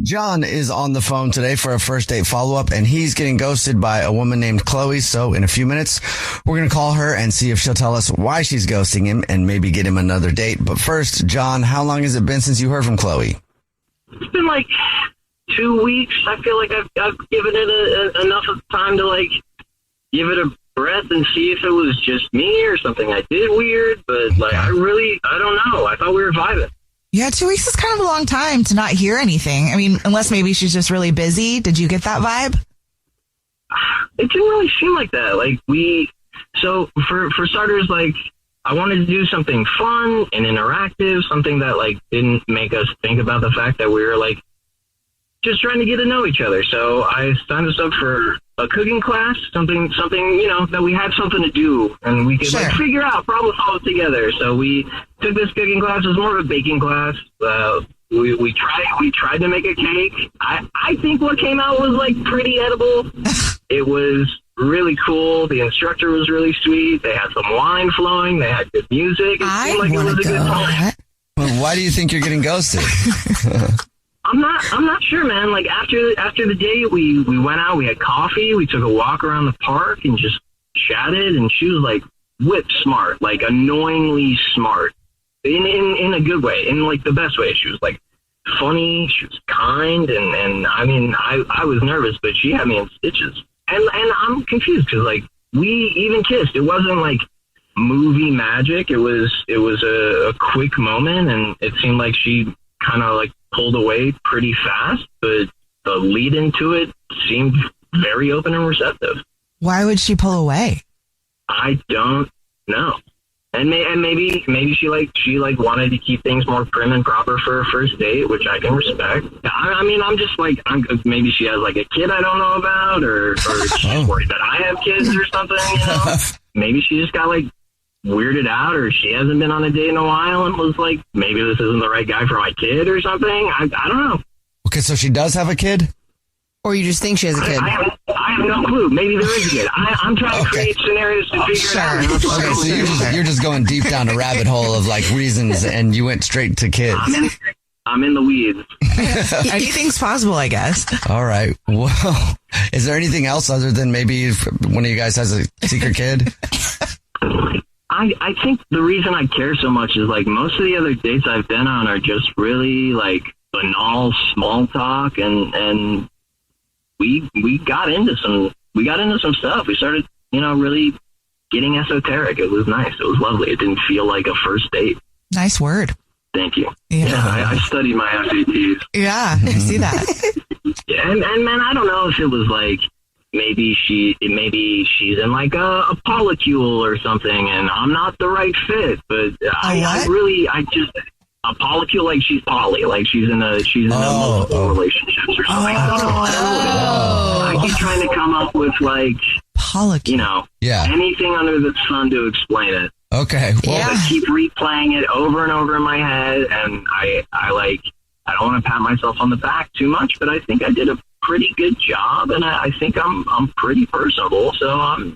John is on the phone today for a first date follow-up, and he's getting ghosted by a woman named Chloe. So in a few minutes, we're going to call her and see if she'll tell us why she's ghosting him and maybe get him another date. But first, John, how long has it been since you heard from Chloe? It's been like 2 weeks. I feel like I've given it enough of time to like give it a breath and see if it was just me or something I did weird. But like, I don't know. I thought we were vibing. Yeah, 2 weeks is kind of a long time to not hear anything. I mean, unless maybe she's just really busy. Did you get that vibe? It didn't really seem like that. Like so for starters, like I wanted to do something fun and interactive, something that like didn't make us think about the fact that we were like just trying to get to know each other. So I signed us up for a cooking class, something, that we had something to do and we could like figure out, problem solve together. So we took this cooking class. It was more of a baking class. We tried to make a cake. I think what came out was like pretty edible. It was really cool. The instructor was really sweet. They had some wine flowing. They had good music. It seemed like it was a good time. Well, why do you think you're getting ghosted? I'm not sure, man. Like after the date, we went out, we had coffee, we took a walk around the park and just chatted, and she was like whip smart, like annoyingly smart in a good way, in like the best way. She was like funny, she was kind, and I mean, I was nervous, but she had me in stitches. And I'm confused because like we even kissed. It wasn't like movie magic. It was a quick moment, and it seemed like she kind of like pulled away pretty fast, but the lead into it seemed very open and receptive. Why would she pull away? I don't know. And maybe she wanted to keep things more prim and proper for a first date, which I can respect. I mean, I'm just like, maybe she has like a kid I don't know about, or she's worried that I have kids or something. You know? Maybe she just got like weirded out, or she hasn't been on a date in a while and was like, maybe this isn't the right guy for my kid or something. I don't know. Okay, so she does have a kid? Or you just think she has a kid? I have no clue. Maybe there is a kid. I'm trying to create scenarios to figure it out. Okay, so you're just going deep down a rabbit hole of like reasons, and you went straight to kids. I'm in the weeds. Anything's possible, I guess. All right. Well, is there anything else other than maybe one of you guys has a secret kid? I think the reason I care so much is like most of the other dates I've been on are just really like banal small talk, and we got into some stuff. We started, really getting esoteric. It was nice. It was lovely. It didn't feel like a first date. Nice word. Thank you. Yeah, I studied my SATs. Yeah, I see that. Yeah, and man, I don't know if it was like maybe she's in like a polycule or something, and I'm not the right fit. But I just a polycule, like she's poly, like she's in a multiple relationships or something. I don't know. I keep trying to come up with like polycule, anything under the sun to explain it. Okay, well, I keep replaying it over and over in my head, and I don't want to pat myself on the back too much, but I think I did a pretty good job, and I think I'm pretty personable, so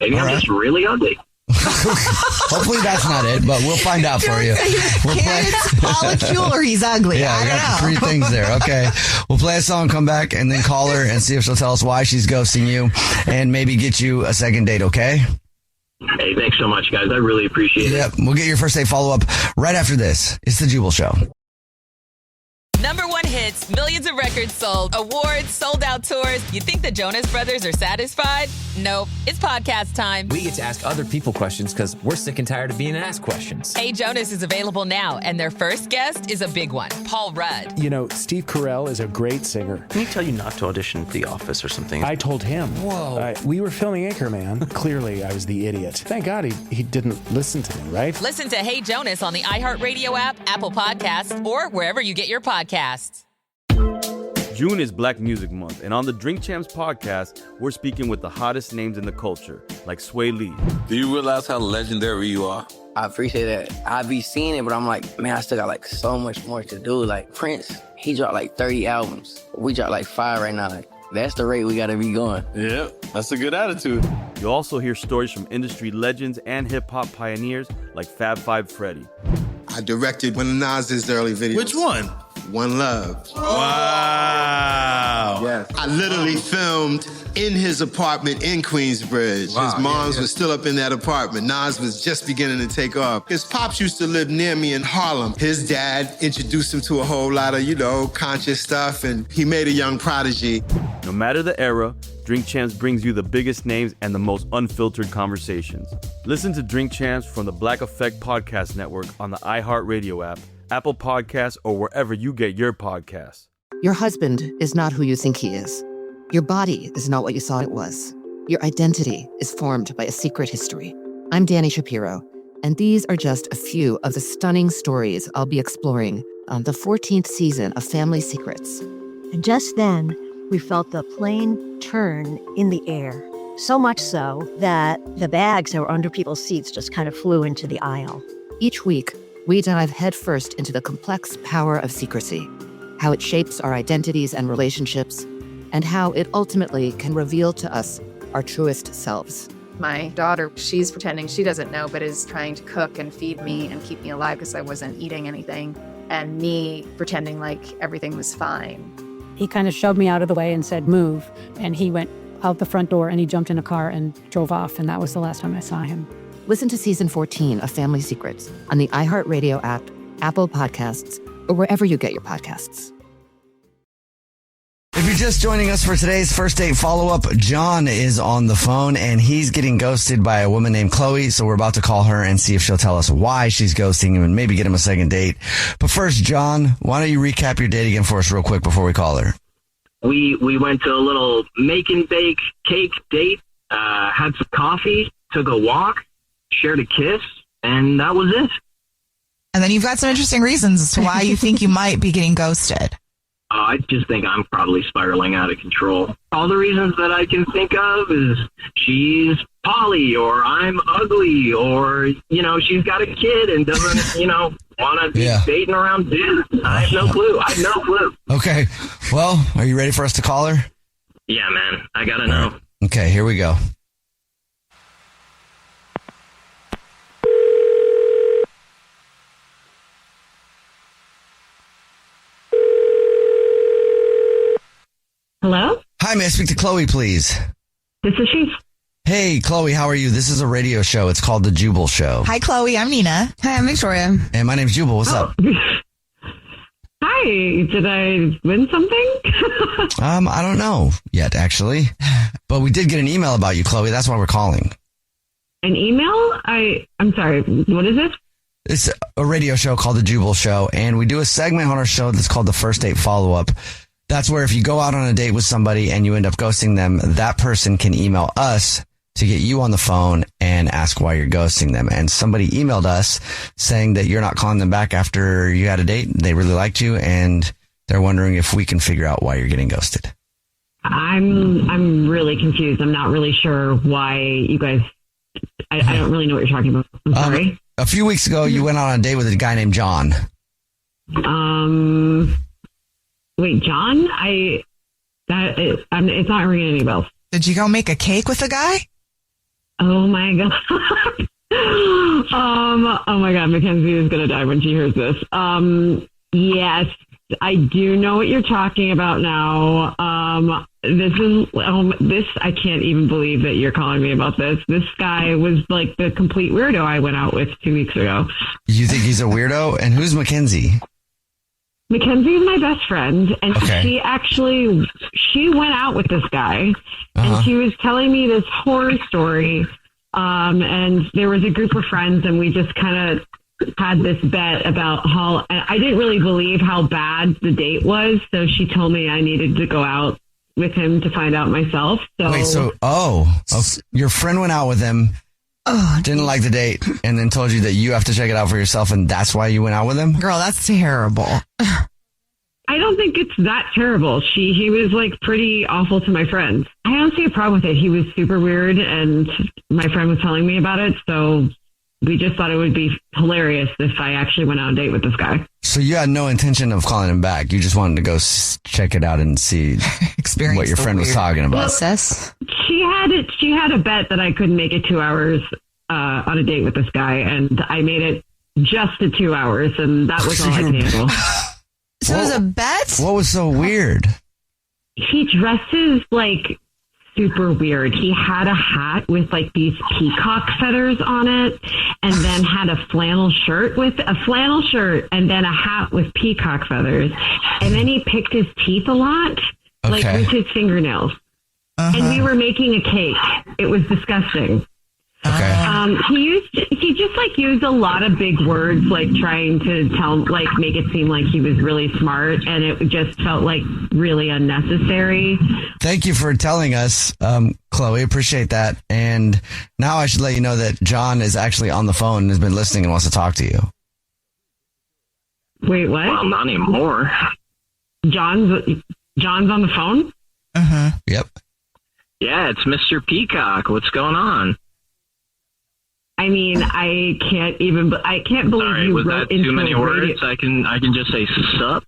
maybe I'm just really ugly. Hopefully that's not it, but we'll find out for you. It's polycule or he's ugly. Yeah, I got the 3 things there. Okay, we'll play a song, come back, and then call her and see if she'll tell us why she's ghosting you, and maybe get you a second date. Okay. Hey, thanks so much, guys. I really appreciate it. Yep, we'll get your first date follow-up right after this. It's The Jubal Show. #1 hits, millions of records sold, awards, sold-out tours. You think the Jonas Brothers are satisfied? Nope. It's podcast time. We get to ask other people questions because we're sick and tired of being asked questions. Hey Jonas is available now, and their first guest is a big one, Paul Rudd. You know, Steve Carell is a great singer. Can he tell you not to audition for The Office or something? I told him. Whoa. We were filming Anchorman. Clearly, I was the idiot. Thank God he didn't listen to me, right? Listen to Hey Jonas on the iHeartRadio app, Apple Podcasts, or wherever you get your podcasts. June is Black Music Month, and on the Drink Champs podcast, we're speaking with the hottest names in the culture, like Sway Lee. Do you realize how legendary you are? I appreciate that. I be seeing it, but I'm like, man, I still got like so much more to do. Like Prince, he dropped like 30 albums. We dropped like 5 right now. Like, that's the rate we gotta be going. Yeah, that's a good attitude. You'll also hear stories from industry legends and hip-hop pioneers like Fab Five Freddy. I directed one of Nas's early videos. Which one? One Love. Wow. fast. I literally filmed in his apartment in Queensbridge. Wow, his mom's was still up in that apartment. Nas was just beginning to take off. His pops used to live near me in Harlem. His dad introduced him to a whole lot of, conscious stuff, and he made a young prodigy. No matter the era, Drink Champs brings you the biggest names and the most unfiltered conversations. Listen to Drink Champs from the Black Effect Podcast Network on the iHeartRadio app, Apple Podcasts, or wherever you get your podcasts. Your husband is not who you think he is. Your body is not what you thought it was. Your identity is formed by a secret history. I'm Danny Shapiro, and these are just a few of the stunning stories I'll be exploring on the 14th season of Family Secrets. And just then, we felt the plane turn in the air. So much so that the bags that were under people's seats just kind of flew into the aisle. Each week, we dive headfirst into the complex power of secrecy, how it shapes our identities and relationships, and how it ultimately can reveal to us our truest selves. My daughter, she's pretending she doesn't know, but is trying to cook and feed me and keep me alive because I wasn't eating anything, and me pretending like everything was fine. He kind of shoved me out of the way and said, move. And he went out the front door and he jumped in a car and drove off. And that was the last time I saw him. Listen to season 14 of Family Secrets on the iHeartRadio app, Apple Podcasts, or wherever you get your podcasts. If you're just joining us for today's first date follow-up, John is on the phone and he's getting ghosted by a woman named Chloe. So we're about to call her and see if she'll tell us why she's ghosting him and maybe get him a second date. But first, John, why don't you recap your date again for us real quick before we call her? We went to a little make and bake cake date, had some coffee, took a walk, shared a kiss, and that was it. And then you've got some interesting reasons as to why you think you might be getting ghosted. I just think I'm probably spiraling out of control. All the reasons that I can think of is she's poly, or I'm ugly, or, she's got a kid and doesn't, want to be dating around dudes. I have no clue. Okay. Well, are you ready for us to call her? Yeah, man. I got to know. Okay, here we go. Hello? Hi, may I speak to Chloe, please? This is she. Hey, Chloe, how are you? This is a radio show. It's called The Jubal Show. Hi, Chloe. I'm Nina. Hi, I'm Victoria. And my name's Jubal. What's up? Hi. Did I win something? I don't know yet, actually. But we did get an email about you, Chloe. That's why we're calling. An email? I'm sorry. What is it? It's a radio show called The Jubal Show, and we do a segment on our show that's called the First Date Follow-Up. That's where if you go out on a date with somebody and you end up ghosting them, that person can email us to get you on the phone and ask why you're ghosting them. And somebody emailed us saying that you're not calling them back after you had a date. They really liked you, and they're wondering if we can figure out why you're getting ghosted. I'm really confused. I'm not really sure why you guys... I don't really know what you're talking about. I'm sorry. A few weeks ago, you went on a date with a guy named John. Wait, John? It's not ringing any bells. Did you go make a cake with a guy? Oh my God. Oh my God, Mackenzie is going to die when she hears this. Yes, I do know what you're talking about now. I can't even believe that you're calling me about this. This guy was like the complete weirdo I went out with 2 weeks ago. You think he's a weirdo? And who's Mackenzie? Mackenzie is my best friend, and she went out with this guy, and she was telling me this horror story, and there was a group of friends, and we just kind of had this bet about how, I didn't really believe how bad the date was, so she told me I needed to go out with him to find out myself. So Wait, your friend went out with him, didn't like the date, and then told you that you have to check it out for yourself, and that's why you went out with him? Girl, that's terrible. I don't think it's that terrible. He was like pretty awful to my friends. I don't see a problem with it. He was super weird, and my friend was telling me about it, so we just thought it would be hilarious if I actually went out on a date with this guy. So you had no intention of calling him back. You just wanted to go check it out and see what your friend was talking about. She had a bet that I couldn't make it 2 hours on a date with this guy, and I made it just to 2 hours, and that was all I could handle. So it was a bet? What was so weird? he dresses like super weird. He had a hat with like these peacock feathers on it, and then had a flannel shirt and then a hat with peacock feathers. And then he picked his teeth a lot, like with his fingernails. And we were making a cake. It was disgusting. He just like used a lot of big words, like trying to make it seem like he was really smart, and it just felt like really unnecessary. Thank you for telling us, Chloe. Appreciate that. And now I should let you know that John is actually on the phone and has been listening and wants to talk to you. Wait, what? Well, not anymore. John's on the phone? Yep. Yeah, it's Mr. Peacock. What's going on? I mean, I can't believe Sorry, you was wrote that into too many a words? I can just say sup.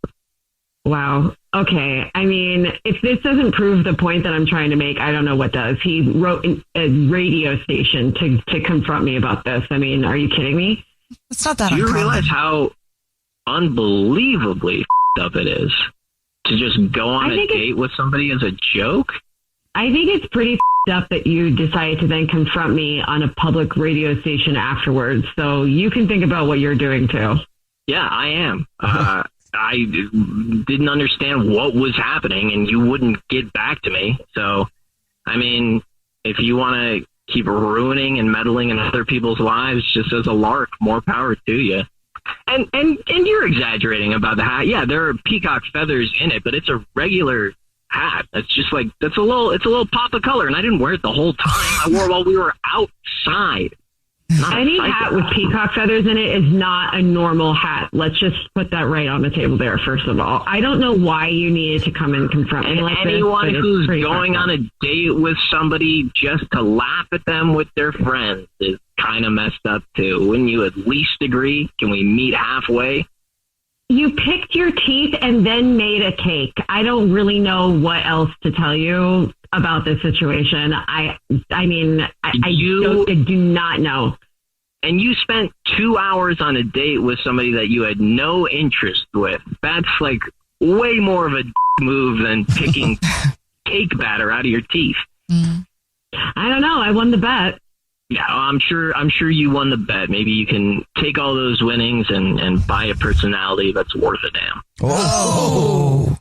Wow. Okay. I mean, if this doesn't prove the point that I'm trying to make, I don't know what does. He wrote a radio station to confront me about this. I mean, are you kidding me? It's not that Do you uncommon. realize how unbelievably up it is to just go on a date with somebody as a joke? I think it's pretty up that you decided to then confront me on a public radio station afterwards. So you can think about what you're doing too. Yeah, I am. I didn't understand what was happening, and you wouldn't get back to me. So, I mean, if you want to keep ruining and meddling in other people's lives just as a lark, more power to you. And you're exaggerating about the hat. Yeah, there are peacock feathers in it, but it's a regular hat. It's just like, it's a little pop of color, and I didn't wear it the whole time. I wore it while we were outside. Any hat with peacock feathers in it is not a normal hat. Let's just put that right on the table there, first of all. I don't know why you needed to come and confront me like anyone this. Who's going on a date with somebody just to laugh at them with their friends is kind of messed up too. Wouldn't you at least agree? Can we meet halfway? You picked your teeth and then made a cake. I don't really know what else to tell you about this situation. I do not know. And you spent 2 hours on a date with somebody that you had no interest with. That's like way more of a move than picking cake batter out of your teeth. I don't know. I won the bet. Yeah, I'm sure you won the bet. Maybe you can take all those winnings and buy a personality that's worth a damn. Oh.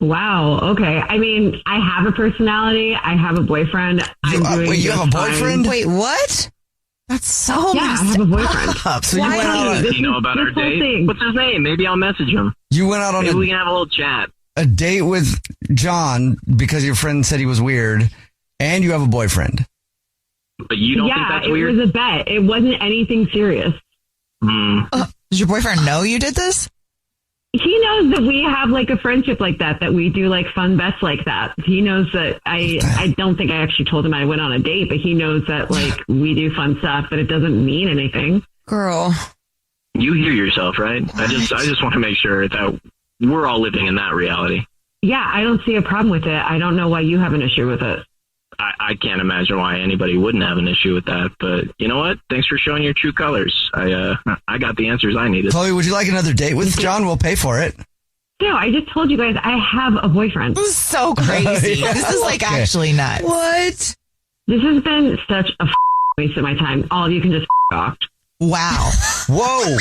Wow. Okay. I mean, I have a personality. I have a boyfriend. You have a boyfriend? Wait, what? That's so I have a boyfriend. So you went out Does he know about our date? What's his name? Maybe I'll message him. You went out on Maybe we can have a little chat. A date with John because your friend said he was weird, and you have a boyfriend. But you don't think that's weird? It was a bet. It wasn't anything serious. Does your boyfriend know you did this? He knows that we have like a friendship like that we do like fun bets like that. He knows that I don't think I actually told him I went on a date, but he knows that like we do fun stuff, but it doesn't mean anything. Girl. You hear yourself, right? I just want to make sure that we're all living in that reality. Yeah, I don't see a problem with it. I don't know why you have an issue with it. I can't imagine why anybody wouldn't have an issue with that. But you know what? Thanks for showing your true colors. I got the answers I needed. Chloe, would you like another date with John? We'll pay for it. No, I just told you guys I have a boyfriend. This is so crazy. This is like actually nuts. What? This has been such a waste of my time. All of you can just off. Wow. Whoa.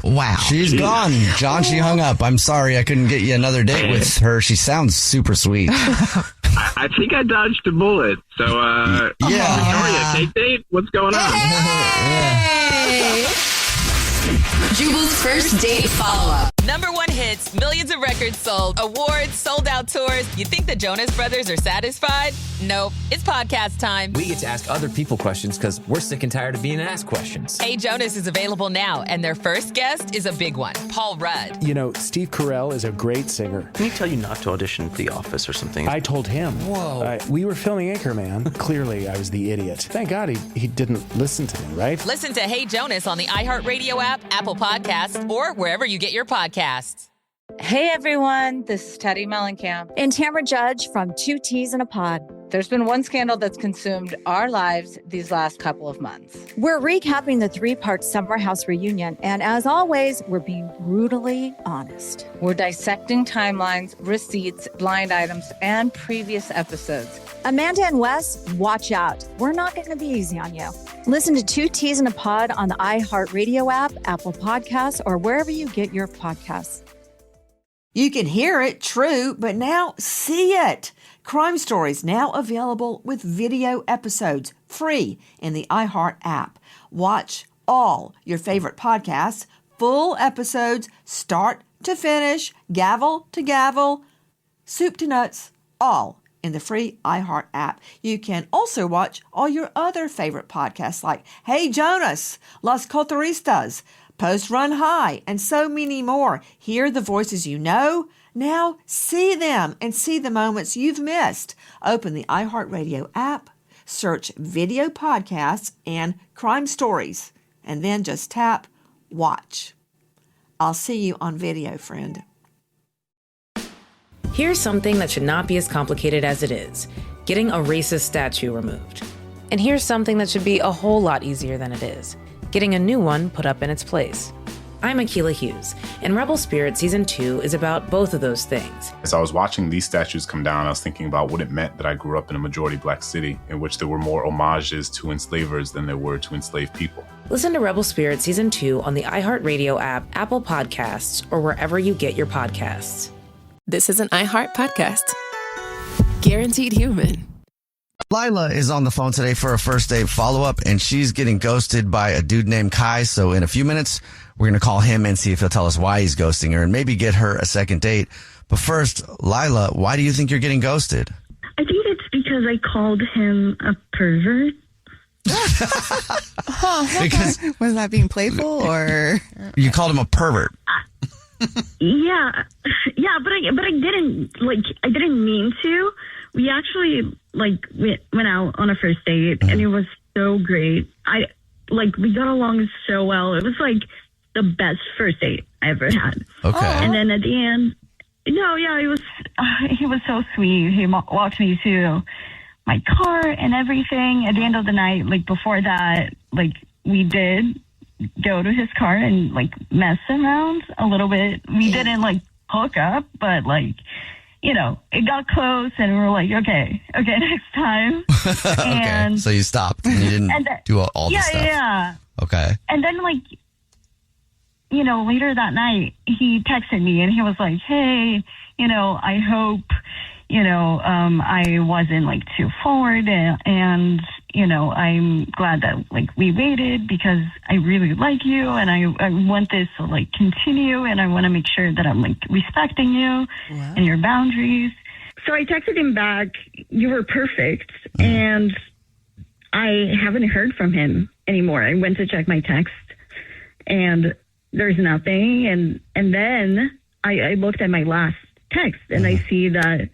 Wow. She's gone. John, she hung up. I'm sorry I couldn't get you another date with her. She sounds super sweet. I think I dodged a bullet. So, Victoria, date date? What's going on? Jubal's first date follow-up. #1 hits, millions of records sold, awards, sold-out tours. You think the Jonas Brothers are satisfied? Nope. It's podcast time. We get to ask other people questions because we're sick and tired of being asked questions. Hey Jonas is available now, and their first guest is a big one, Paul Rudd. You know, Steve Carell is a great singer. Can he tell you not to audition for The Office or something? I told him. Whoa. We were filming Anchorman. Clearly, I was the idiot. Thank God he didn't listen to me, right? Listen to Hey Jonas on the iHeartRadio app, Apple Podcasts, or wherever you get your podcasts. Hey everyone, this is Teddy Mellencamp and Tamara Judge from Two Teas in a Pod. There's been one scandal that's consumed our lives these last couple of months. We're recapping the 3-part Summer House reunion, and as always, we're being brutally honest. We're dissecting timelines, receipts, blind items, and previous episodes. Amanda and Wes, watch out. We're not going to be easy on you. Listen to 2 T's in a Pod on the iHeartRadio app, Apple Podcasts, or wherever you get your podcasts. You can hear it, true, but now see it. Crime Stories now available with video episodes, free in the iHeart app. Watch all your favorite podcasts, full episodes, start to finish, gavel to gavel, soup to nuts, all in the free iHeart app. You can also watch all your other favorite podcasts like Hey Jonas, Las Culturistas, Post Run High, and so many more. Hear the voices you know. Now see them and see the moments you've missed. Open the iHeartRadio app, search video podcasts and crime stories, and then just tap watch. I'll see you on video, friend. Here's something that should not be as complicated as it is: getting a racist statue removed. And here's something that should be a whole lot easier than it is: getting a new one put up in its place. I'm Akilah Hughes, and Rebel Spirit Season 2 is about both of those things. As I was watching these statues come down, I was thinking about what it meant that I grew up in a majority black city in which there were more homages to enslavers than there were to enslaved people. Listen to Rebel Spirit Season 2 on the iHeartRadio app, Apple Podcasts, or wherever you get your podcasts. This is an iHeart podcast. Guaranteed human. Lila is on the phone today for a first date follow-up, and she's getting ghosted by a dude named Kai. So in a few minutes, we're going to call him and see if he'll tell us why he's ghosting her and maybe get her a second date. But first, Lila, why do you think you're getting ghosted? I think it's because I called him a pervert. Because was that being playful or you called him a pervert? Yeah, but I didn't mean to. We actually went out on a first date, and it was so great. We got along so well. It was the best first date I ever had. Okay. And then at the end, he was so sweet. He walked me to my car and everything. At the end of the night, before that, we did go to his car and mess around a little bit. We didn't hook up, but it got close, and we were okay, next time. Okay, so you stopped and you didn't do all this stuff. Yeah. Okay. And then later that night, he texted me and he was like, hey, I hope, I wasn't too forward, and I'm glad that we waited because I really like you, and I want this to continue, and I want to make sure that I'm respecting you and your boundaries. So I texted him back, you were perfect, and I haven't heard from him anymore. I went to check my text, and there's nothing, and then I looked at my last text, and I see that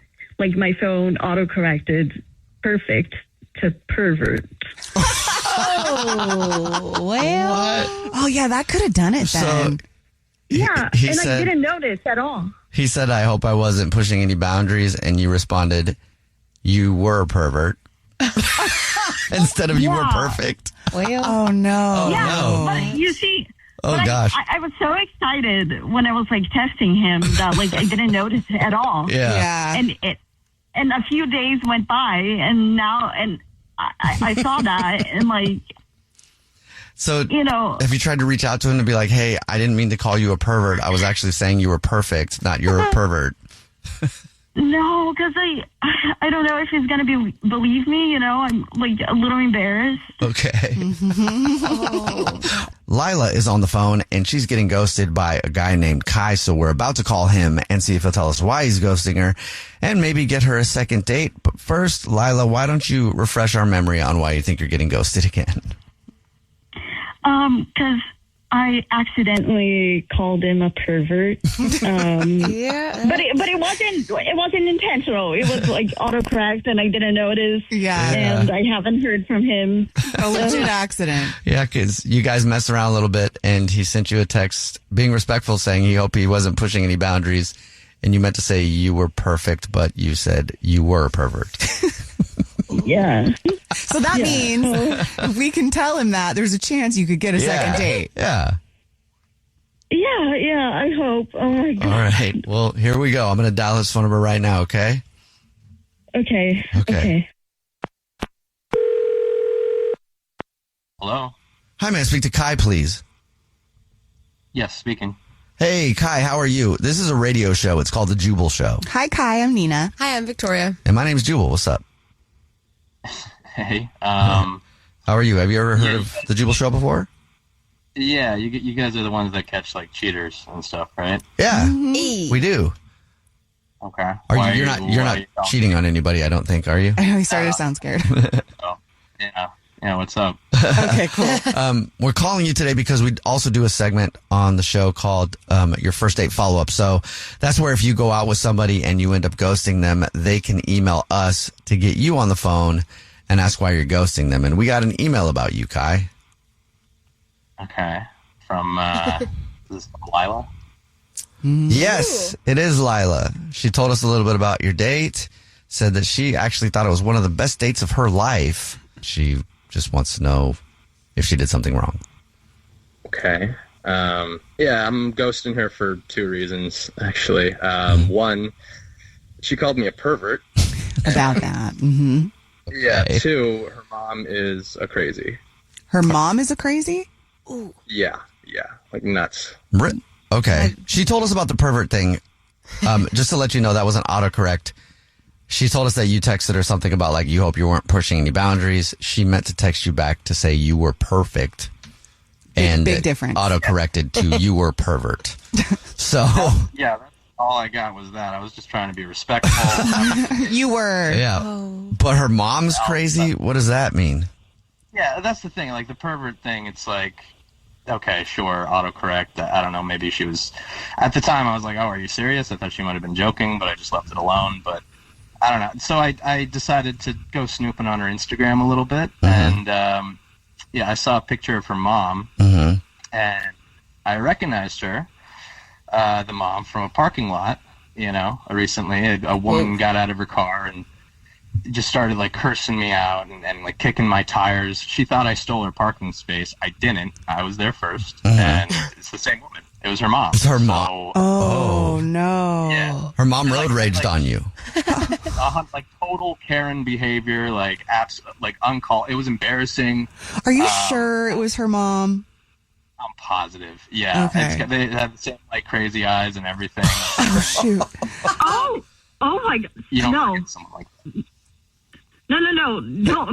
my phone auto-corrected perfect to pervert. Oh, well. Oh, yeah, that could have done it then. He said, I didn't notice at all. He said, I hope I wasn't pushing any boundaries, and you responded, you were a pervert. Instead of you were perfect. Well, oh, no. Yeah, but you see... Oh, gosh. I was so excited when I was testing him that I didn't notice it at all. Yeah. And a few days went by, and now I saw that, and so have you tried to reach out to him to be like, hey, I didn't mean to call you a pervert. I was actually saying you were perfect, not you're a pervert. No, because I don't know if he's going to believe me. I'm a little embarrassed. Okay. Lila is on the phone, and she's getting ghosted by a guy named Kai. So we're about to call him and see if he'll tell us why he's ghosting her and maybe get her a second date. But first, Lila, why don't you refresh our memory on why you think you're getting ghosted again? Because I accidentally called him a pervert. Yeah. But it wasn't intentional. It was autocorrect, and I didn't notice. Yeah. And I haven't heard from him. A legit accident. Yeah, because you guys messed around a little bit, and he sent you a text being respectful, saying he hoped he wasn't pushing any boundaries, and you meant to say you were perfect, but you said you were a pervert. Yeah. So that means if we can tell him that, there's a chance you could get a second date. Yeah. Yeah, I hope. Oh, my God. All right. Well, here we go. I'm going to dial his phone number right now, okay? Okay. Hello? Hi, may I speak to Kai, please? Yes, speaking. Hey, Kai, how are you? This is a radio show. It's called The Jubal Show. Hi, Kai. I'm Nina. Hi, I'm Victoria. And my name's Jubal. What's up? Hey. How are you? Have you ever heard of The Jubal Show before? Yeah, you guys are the ones that catch, like, cheaters and stuff, right? Yeah, we do. Okay. You're not cheating on anybody, I don't think, are you? I know he started to sound scared. Yeah, what's up? Okay, cool. We're calling you today because we also do a segment on the show called Your First Date Follow-Up. So that's where if you go out with somebody and you end up ghosting them, they can email us to get you on the phone and ask why you're ghosting them. And we got an email about you, Kai. Okay. From, is this Lila? Yes, it is Lila. She told us a little bit about your date, said that she actually thought it was one of the best dates of her life. She just wants to know if she did something wrong. Okay. Yeah, I'm ghosting her for two reasons, actually. One, she called me a pervert. About that. Mm-hmm. Yeah. Two, her mom is a crazy. Her mom is a crazy? Ooh. Yeah, like nuts. Okay. She told us about the pervert thing. Just to let you know, that wasn't autocorrect. She told us that you texted her something about, like, you hope you weren't pushing any boundaries. She meant to text you back to say you were perfect. And big difference. Autocorrected to you were pervert. So. Yeah, that's all I got was that. I was just trying to be respectful. You were. Yeah. But her mom's crazy? What does that mean? Yeah, that's the thing. Like, the pervert thing, it's like, okay, sure, autocorrect. I don't know, maybe she was... At the time, I was like, oh, are you serious? I thought she might have been joking, but I just left it alone. But I don't know. So I decided to go snooping on her Instagram a little bit. And, I saw a picture of her mom. And I recognized her, the mom, from a parking lot, recently. A woman got out of her car and just started, like, cursing me out and like, kicking my tires. She thought I stole her parking space. I didn't. I was there first. And it's the same woman. It was her mom. It's her mom. Oh, no. Yeah. Her mom road raged on you. Like, total Karen behavior, like, uncalled. It was embarrassing. Are you sure it was her mom? I'm positive. Yeah. Okay. They have the same, like, crazy eyes and everything. Oh, shoot. Oh my God. You don't no. forget someone like that. No. Don't.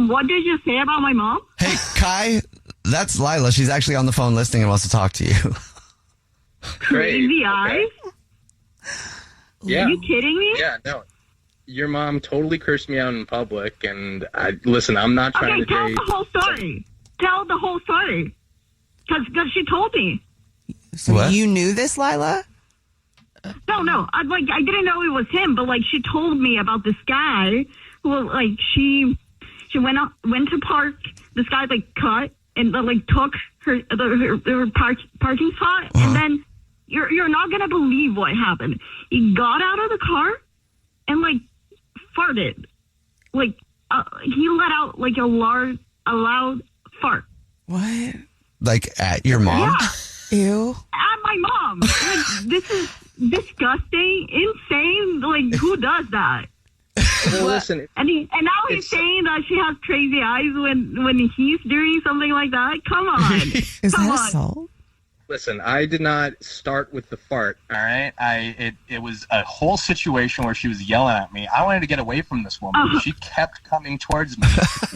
What did you say about my mom? Hey, Kai, that's Lila. She's actually on the phone listening and wants to talk to you. Crazy eyes? Yeah. Are you kidding me? Yeah, no. Your mom totally cursed me out in public, and listen, I'm not trying to tell date... the whole story. Tell the whole story. Because she told me. So What? you knew this, Lila? No. I didn't know it was him, but, like, she told me about this guy who, like, she went to park. This guy, like, cut and, like, took her parking spot, and then you're not gonna believe what happened. He got out of the car and, like, farted. Like, he let out, like, a loud fart. What? Like, at your mom? Yeah. Ew. At my mom. Like, this is disgusting, insane. Like, who does that? Well, listen... And now he's saying that she has crazy eyes when he's doing something like that. Come on. Is that assault? Listen, I did not start with the fart, all right? It was a whole situation where she was yelling at me. I wanted to get away from this woman. She kept coming towards me.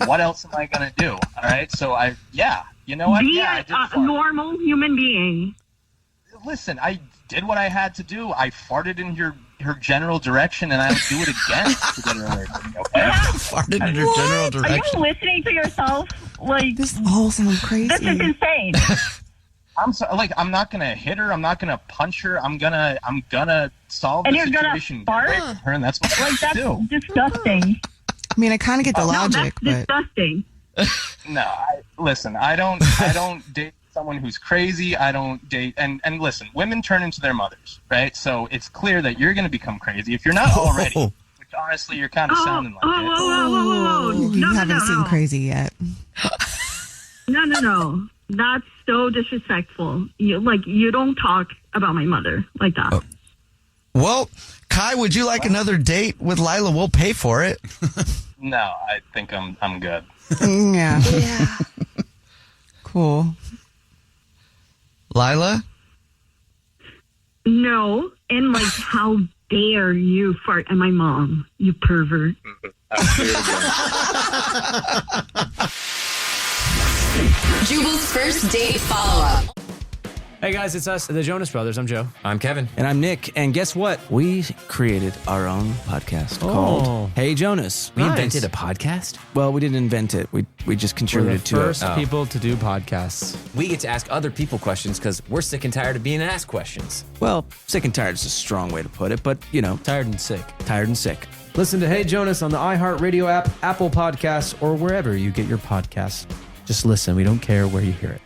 What else am I going to do? All right? So you know what? Be I did a normal human being. Listen, I did what I had to do. I farted in her general direction, and I would do it again to get her away from me, okay? Farted in her general direction. Are you listening to yourself? Like, this all sounds crazy. This is insane. I'm sorry, like, I'm not gonna hit her. I'm not gonna punch her. I'm gonna solve the situation. And you're gonna fart? Away from her, and that's what Like, I do. that's disgusting. I mean, I kind of get the logic, that's but disgusting. No, listen. I don't date someone who's crazy. I don't date and listen. Women turn into their mothers, right? So it's clear that you're gonna become crazy if you're not already. Which honestly, you're kind of sounding like it. Whoa. You haven't seen Crazy yet. No. That's so disrespectful. You don't talk about my mother like that. Well, Kai, would you like another date with Lila? We'll pay for it. No, I think I'm good. Yeah. Cool. Lila? No, and how dare you fart at my mom, you pervert. Jubal's first date follow-up. Hey guys, it's us, the Jonas Brothers. I'm Joe. I'm Kevin. And I'm Nick. And guess what? We created our own podcast called Hey Jonas. We invented a podcast? Well, we didn't invent it. We just contributed to it. We're the first people to do podcasts. We get to ask other people questions because we're sick and tired of being asked questions. Well, sick and tired is a strong way to put it, but, Tired and sick. Tired and sick. Listen to Hey Jonas on the iHeartRadio app, Apple Podcasts, or wherever you get your podcasts. Just listen. We don't care where you hear it.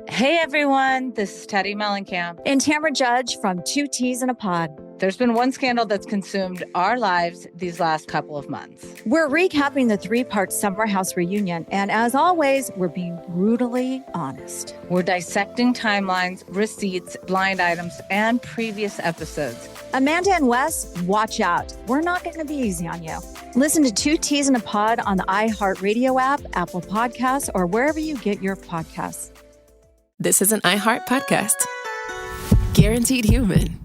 Hey everyone, this is Teddy Mellencamp And Tamara Judge from Two Teas in a Pod. There's been one scandal that's consumed our lives these last couple of months. We're recapping the 3-part Summer House reunion, and as always, we're being brutally honest. We're dissecting timelines, receipts, blind items, and previous episodes. Amanda and Wes, watch out. We're not going to be easy on you. Listen to Two Teas in a Pod on the iHeartRadio app, Apple Podcasts, or wherever you get your podcasts. This is an iHeart podcast. Guaranteed human.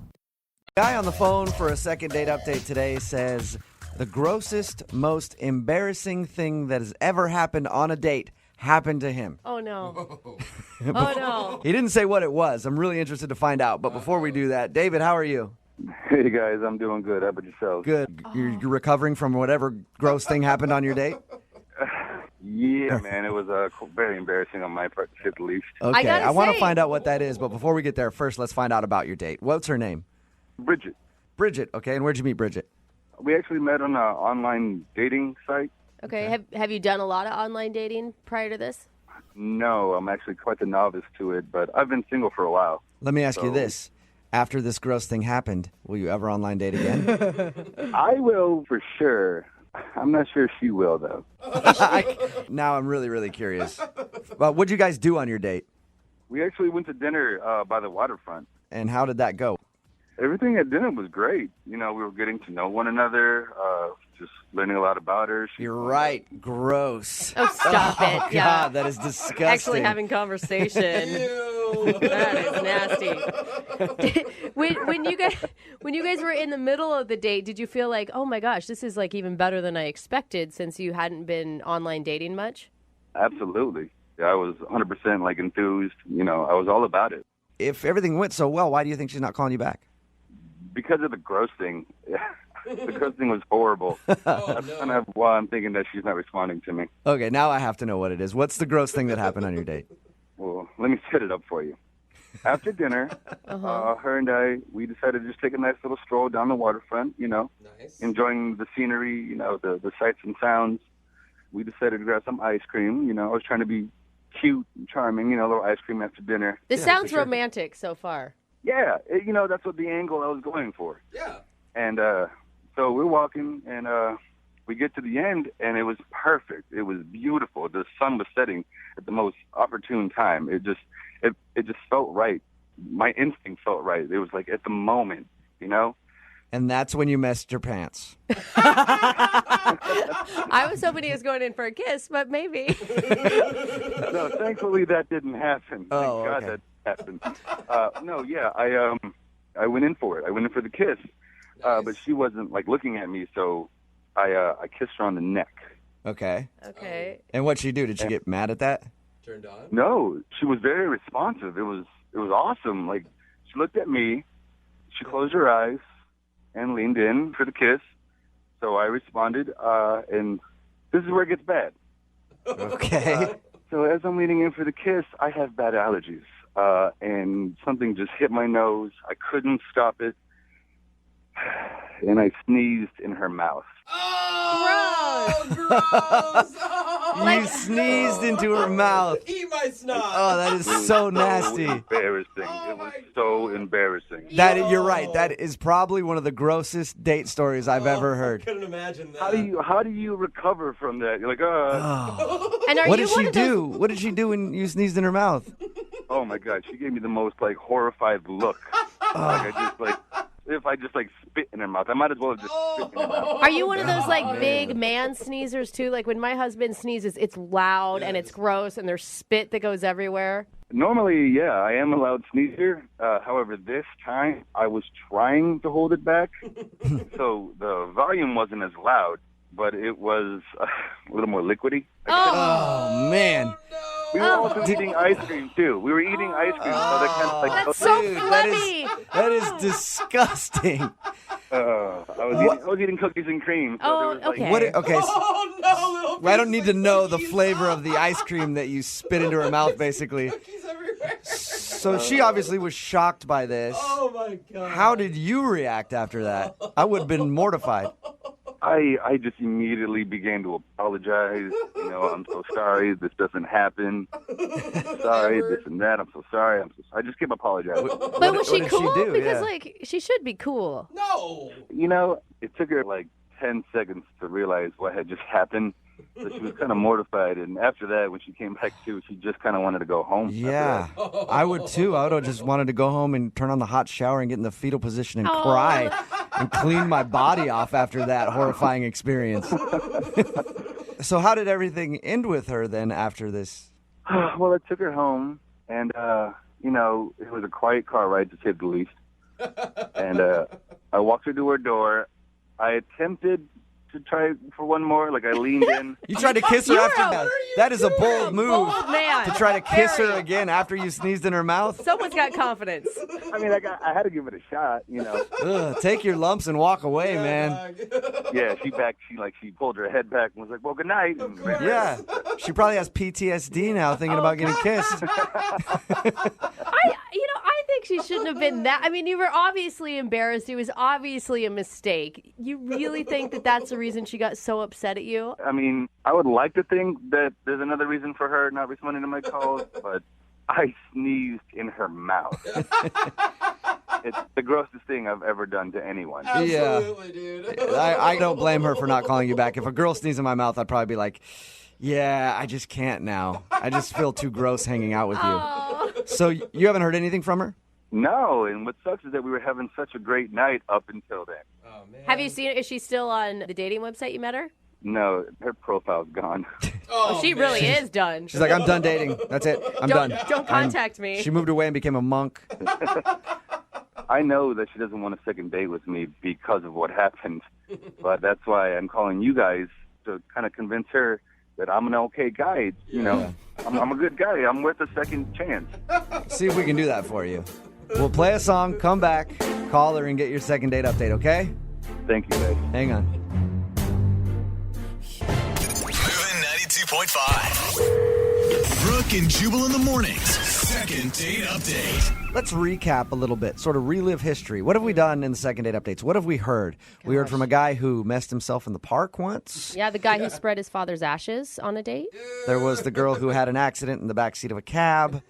Guy on the phone for a second date update today says the grossest, most embarrassing thing that has ever happened on a date happened to him. Oh, no. Oh, no. He didn't say what it was. I'm really interested to find out. But before we do that, David, how are you? Hey, guys. I'm doing good. How about yourselves? Good. You're recovering from whatever gross thing happened on your date? Yeah, man. It was very embarrassing on my part, to say the least. Okay. I want to find out what that is. But before we get there, first, let's find out about your date. What's her name? Bridget. Bridget. Okay. And where'd you meet Bridget? We actually met on an online dating site. Okay. Have you done a lot of online dating prior to this? No, I'm actually quite the novice to it, but I've been single for a while. Let me ask you this. After this gross thing happened, will you ever online date again? I will for sure. I'm not sure she will, though. Now I'm really, really curious. Well, what'd you guys do on your date? We actually went to dinner by the waterfront. And how did that go? Everything at dinner was great. You know, we were getting to know one another, just learning a a lot about her. You're right. Gross. Oh, stop it. God, Yeah. that is disgusting. Actually having conversation. That is nasty. When you guys were in the middle of the date, did you feel like, oh my gosh, this is like even better than I expected since you hadn't been online dating much? Absolutely. Yeah, I was 100% like enthused. You know, I was all about it. If everything went so well, why do you think she's not calling you back? Because of the gross thing. The gross thing was horrible. That's kind of why I'm thinking that she's not responding to me. Okay, now I have to know what it is. What's the gross thing that happened on your date? Well, let me set it up for you. After dinner, her and I, we decided to just take a nice little stroll down the waterfront, you know, enjoying the scenery, you know, the sights and sounds. We decided to grab some ice cream. You know, I was trying to be cute and charming, you know, a little ice cream after dinner. This sounds romantic so far. Yeah, you know, that's what the angle I was going for. Yeah. And so we're walking, and we get to the end, and it was perfect. It was beautiful. The sun was setting at the most opportune time. It just felt right. My instinct felt right. It was like at the moment, you know? And that's when you messed your pants. I was hoping he was going in for a kiss, but maybe. No, thankfully that didn't happen. Oh, Thank God that happened. No, yeah, I went in for it. I went in for the kiss. But she wasn't like looking at me, so I kissed her on the neck. Okay. Okay. And what'd she do? Did she get mad at that? Turned on? No, she was very responsive. It was awesome. Like, she looked at me, she closed her eyes, and leaned in for the kiss. So I responded, and this is where it gets bad. Okay. So as I'm leaning in for the kiss, I have bad allergies, and something just hit my nose. I couldn't stop it, and I sneezed in her mouth. Oh, gross! You sneezed into her mouth. Eat my my snot. Oh, that is so nasty. Embarrassing. It was so embarrassing. You're right. That is probably one of the grossest date stories I've ever heard. I couldn't imagine that. How do you recover from that? You're like, And what did she do? What did she do when you sneezed in her mouth? Oh my God, she gave me the most horrified look. If I just spit in her mouth, I might as well have just spit in her mouth. Are you one of those big man sneezers too? Like when my husband sneezes, it's loud and it's gross and there's spit that goes everywhere. Normally, yeah, I am a loud sneezer. However, this time I was trying to hold it back, so the volume wasn't as loud, but it was a little more liquidy. Oh man. We were also eating ice cream, too. We were eating ice cream, so they're kind of That's so flabby. That is disgusting. I was eating cookies and cream. So okay. Oh, no, I don't need to know the flavor of the ice cream that you spit into her mouth, basically. So she obviously was shocked by this. Oh, my God. How did you react after that? I would have been mortified. I just immediately began to apologize. I'm so sorry. This doesn't happen. Sorry, this and that. I'm so sorry. I just kept apologizing. But was she cool? She do? Because Yeah. she should be cool. No. It took her 10 seconds to realize what had just happened. So she was kind of mortified, and after that, when she came back to, she just kind of wanted to go home. Yeah, I would too. I would have just wanted to go home and turn on the hot shower and get in the fetal position and cry and clean my body off after that horrifying experience. So how did everything end with her then after this? Well, I took her home, and, it was a quiet car ride, to say the least. And I walked her to her door. I attempted to try for one more. I leaned in. You tried to kiss her after that. That is a bold move. Bold man. To try to kiss her again after you sneezed in her mouth. Someone's got confidence. I mean, I had to give it a shot, Ugh, take your lumps and walk away, man. Yeah, she pulled her head back and was like, well, good night. And Yeah. She probably has PTSD now thinking about getting kissed. I think she shouldn't have been that. I mean, you were obviously embarrassed. It was obviously a mistake. You really think that that's the reason she got so upset at you? I mean, I would like to think that there's another reason for her not responding to my calls, but I sneezed in her mouth. It's the grossest thing I've ever done to anyone. Absolutely, dude. I don't blame her for not calling you back. If a girl sneezed in my mouth, I'd probably be like, yeah, I just can't now. I just feel too gross hanging out with you. So you haven't heard anything from her? No, and what sucks is that we were having such a great night up until then. Oh, man. Have you seen her? Is she still on the dating website you met her? No, her profile's gone. Oh, she really is done. She's like, I'm done dating. That's it. I'm done. Don't contact me. She moved away and became a monk. I know that she doesn't want a second date with me because of what happened, but that's why I'm calling you guys to kind of convince her that I'm an okay guy. I'm a good guy. I'm worth a second chance. See if we can do that for you. We'll play a song, come back, call her, and get your second date update, okay? Thank you, guys. Hang on. Moving 92.5. Brooke and Jubal in the mornings. Second date update. Let's recap a little bit, sort of relive history. What have we done in the second date updates? What have we heard? We heard from a guy who messed himself in the park once. Yeah, the guy who spread his father's ashes on a date. There was the girl who had an accident in the backseat of a cab.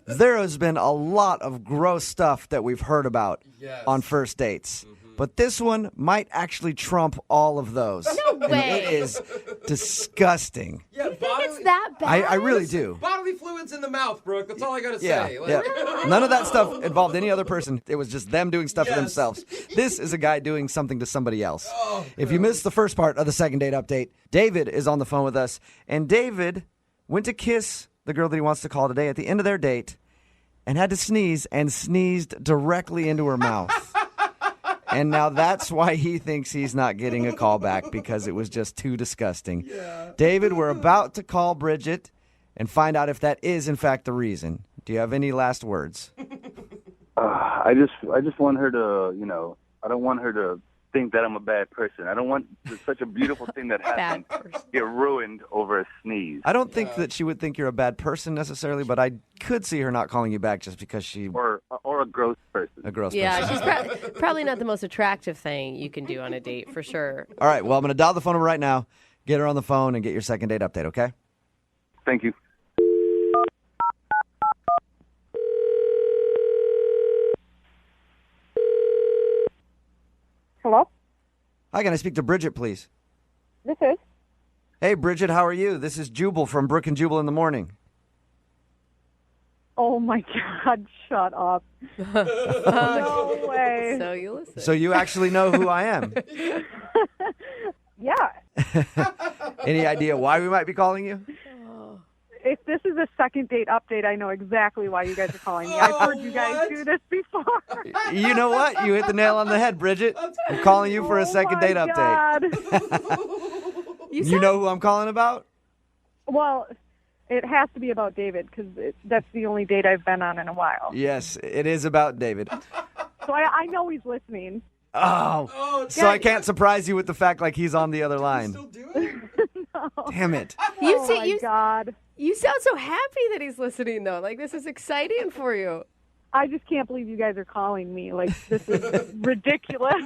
There has been a lot of gross stuff that we've heard about on first dates. But this one might actually trump all of those. No way. And it is disgusting. Yeah, you think it's that bad? I really do. Bodily fluids in the mouth, Brooke. That's all I got to Yeah, say. yeah. None of that stuff involved any other person. It was just them doing stuff to themselves. This is a guy doing something to somebody else. If you missed the first part of the second date update, David is on the phone with us. And David went to kiss the girl that he wants to call today at the end of their date and had to sneeze and sneezed directly into her mouth. And now that's why he thinks he's not getting a call back, because it was just too disgusting. Yeah. David, we're about to call Bridget and find out if that is, in fact, the reason. Do you have any last words? I just want her to, I don't want her to think that I'm a bad person. I don't want such a beautiful thing that happened get ruined over a sneeze. I don't think that she would think you're a bad person necessarily, but I could see her not calling you back just because she... Or a gross person. A gross person. Yeah, she's probably not the most attractive thing you can do on a date, for sure. All right, well, I'm going to dial the phone number right now, get her on the phone, and get your second date update, okay? Thank you. Hello? Hi, can I speak to Bridget, please? This is? Hey, Bridget, how are you? This is Jubal from Brooke and Jubal in the Morning. Oh, my God. Shut up. No way. So you listen. So you actually know who I am. Yeah. Any idea why we might be calling you? If this is a second date update, I know exactly why you guys are calling me. I've heard you guys do this before. You know what? You hit the nail on the head, Bridget. I'm calling you for a second date update. God. You know who I'm calling about? Well, it has to be about David because that's the only date I've been on in a while. Yes, it is about David. So I know he's listening. Oh, so I can't surprise you with the fact like he's on the other line. No. Damn it. You Oh, see, my God. You sound so happy that he's listening, though. Like, this is exciting for you. I just can't believe you guys are calling me. Like, this is ridiculous.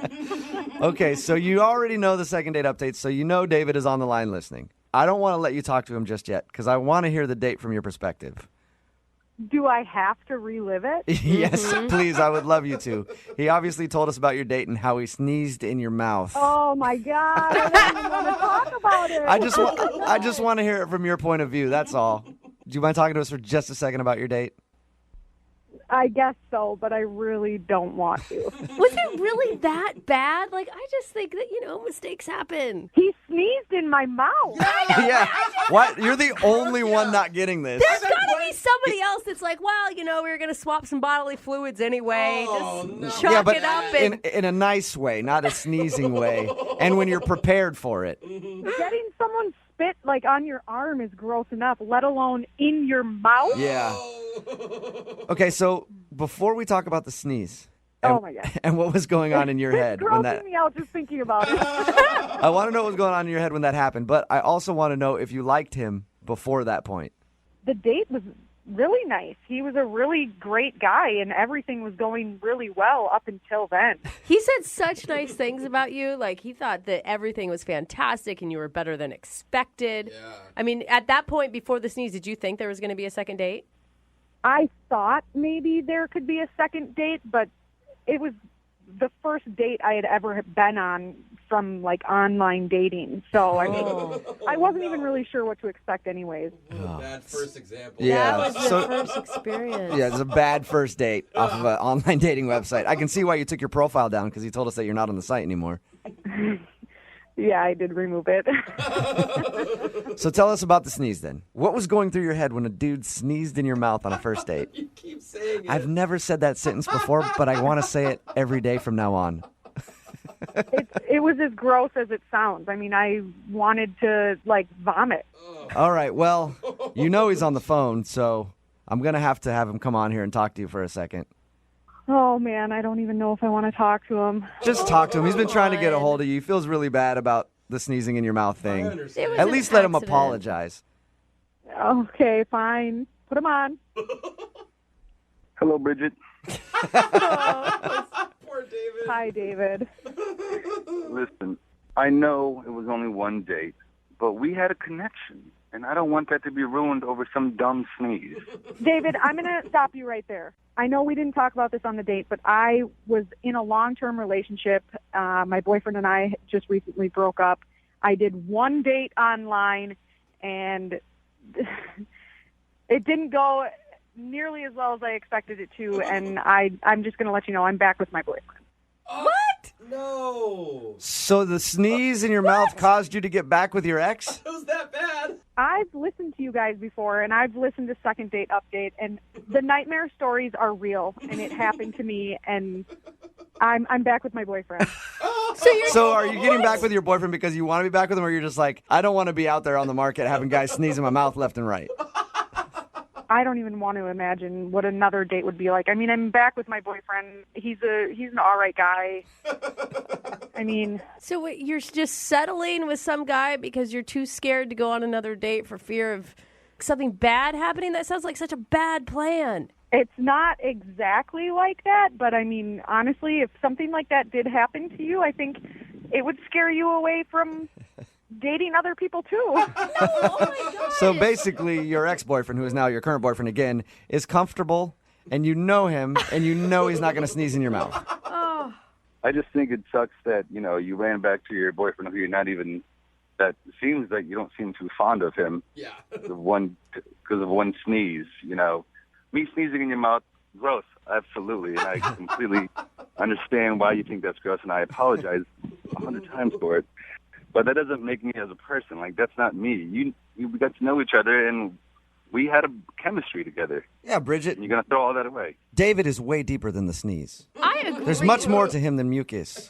Okay, so you already know the second date update, so you know David is on the line listening. I don't want to let you talk to him just yet because I want to hear the date from your perspective. Do I have to relive it? Yes, please. I would love you to. He obviously told us about your date and how he sneezed in your mouth. Oh, my God. I don't even want to talk about it. I just want to hear it from your point of view. That's all. Do you mind talking to us for just a second about your date? I guess so, but I really don't want to. Was it really that bad? Like, I just think that, mistakes happen. He sneezed in my mouth. Yeah. What? You're the only one not getting this. There's got to be somebody else that's like, well, we were going to swap some bodily fluids anyway. Just chalk but it up. And... in a nice way, not a sneezing way. And when you're prepared for it. Getting someone spit like on your arm is gross enough, let alone in your mouth. Yeah. Okay, so before we talk about the sneeze, oh my God, and what was going on in your head it's when that me out just thinking about it. I want to know what was going on in your head when that happened, but I also want to know if you liked him before that point. The date was really nice. He was a really great guy, and everything was going really well up until then. He said such nice things about you. Like, he thought that everything was fantastic and you were better than expected. Yeah. I mean, at that point before the sneeze, did you think there was going to be a second date? I thought maybe there could be a second date, but it was the first date I had ever been on from, like, online dating. So, I wasn't even really sure what to expect anyways. Bad first example. Yeah. That was the first experience. Yeah, it was a bad first date off of an online dating website. I can see why you took your profile down because he told us that you're not on the site anymore. Yeah, I did remove it. So tell us about the sneeze then. What was going through your head when a dude sneezed in your mouth on a first date? You keep saying it. I've never said that sentence before, but I want to say it every day from now on. It was as gross as it sounds. I mean, I wanted to, like, vomit. All right, well, you know he's on the phone, so I'm going to have him come on here and talk to you for a second. Oh, man, I don't even know if I want to talk to him. Just talk to him. He's been trying to get a hold of you. He feels really bad about the sneezing in your mouth thing. At least let him apologize. Okay, fine. Put him on. Hello, Bridget. Poor David. Hi, David. Listen, I know it was only one date, but we had a connection, and I don't want that to be ruined over some dumb sneeze. David, I'm going to stop you right there. I know we didn't talk about this on the date, but I was in a long-term relationship. My boyfriend and I just recently broke up. I did one date online, and it didn't go nearly as well as I expected it to, and I'm just going to let you know I'm back with my boyfriend. What? No. So the sneeze in your mouth caused you to get back with your ex? It was that bad. I've listened to you guys before, and I've listened to Second Date Update, and the nightmare stories are real, and it happened to me, and I'm back with my boyfriend. So are you getting back with your boyfriend because you want to be back with him, or you're just like, I don't want to be out there on the market having guys sneeze in my mouth left and right? I don't even want to imagine what another date would be like. I mean, I'm back with my boyfriend. He's an all right guy. I mean... So wait, you're just settling with some guy because you're too scared to go on another date for fear of something bad happening? That sounds like such a bad plan. It's not exactly like that, but I mean, honestly, if something like that did happen to you, I think it would scare you away from dating other people too. No, oh my God. So basically, your ex-boyfriend, who is now your current boyfriend again, is comfortable, and you know him, and you know he's not going to sneeze in your mouth. Oh. I just think it sucks that, you know, you ran back to your boyfriend who you're not even, that seems like you don't seem too fond of him. Yeah. Because of one sneeze, you know. Me sneezing in your mouth, gross, absolutely. And I completely understand why you think that's gross, and I apologize 100 times for it. But that doesn't make me as a person. Like, that's not me. We got to know each other, and we had a chemistry together. Yeah, Bridget. And you're going to throw all that away. David is way deeper than the sneeze. I agree. There's much more to him than mucus.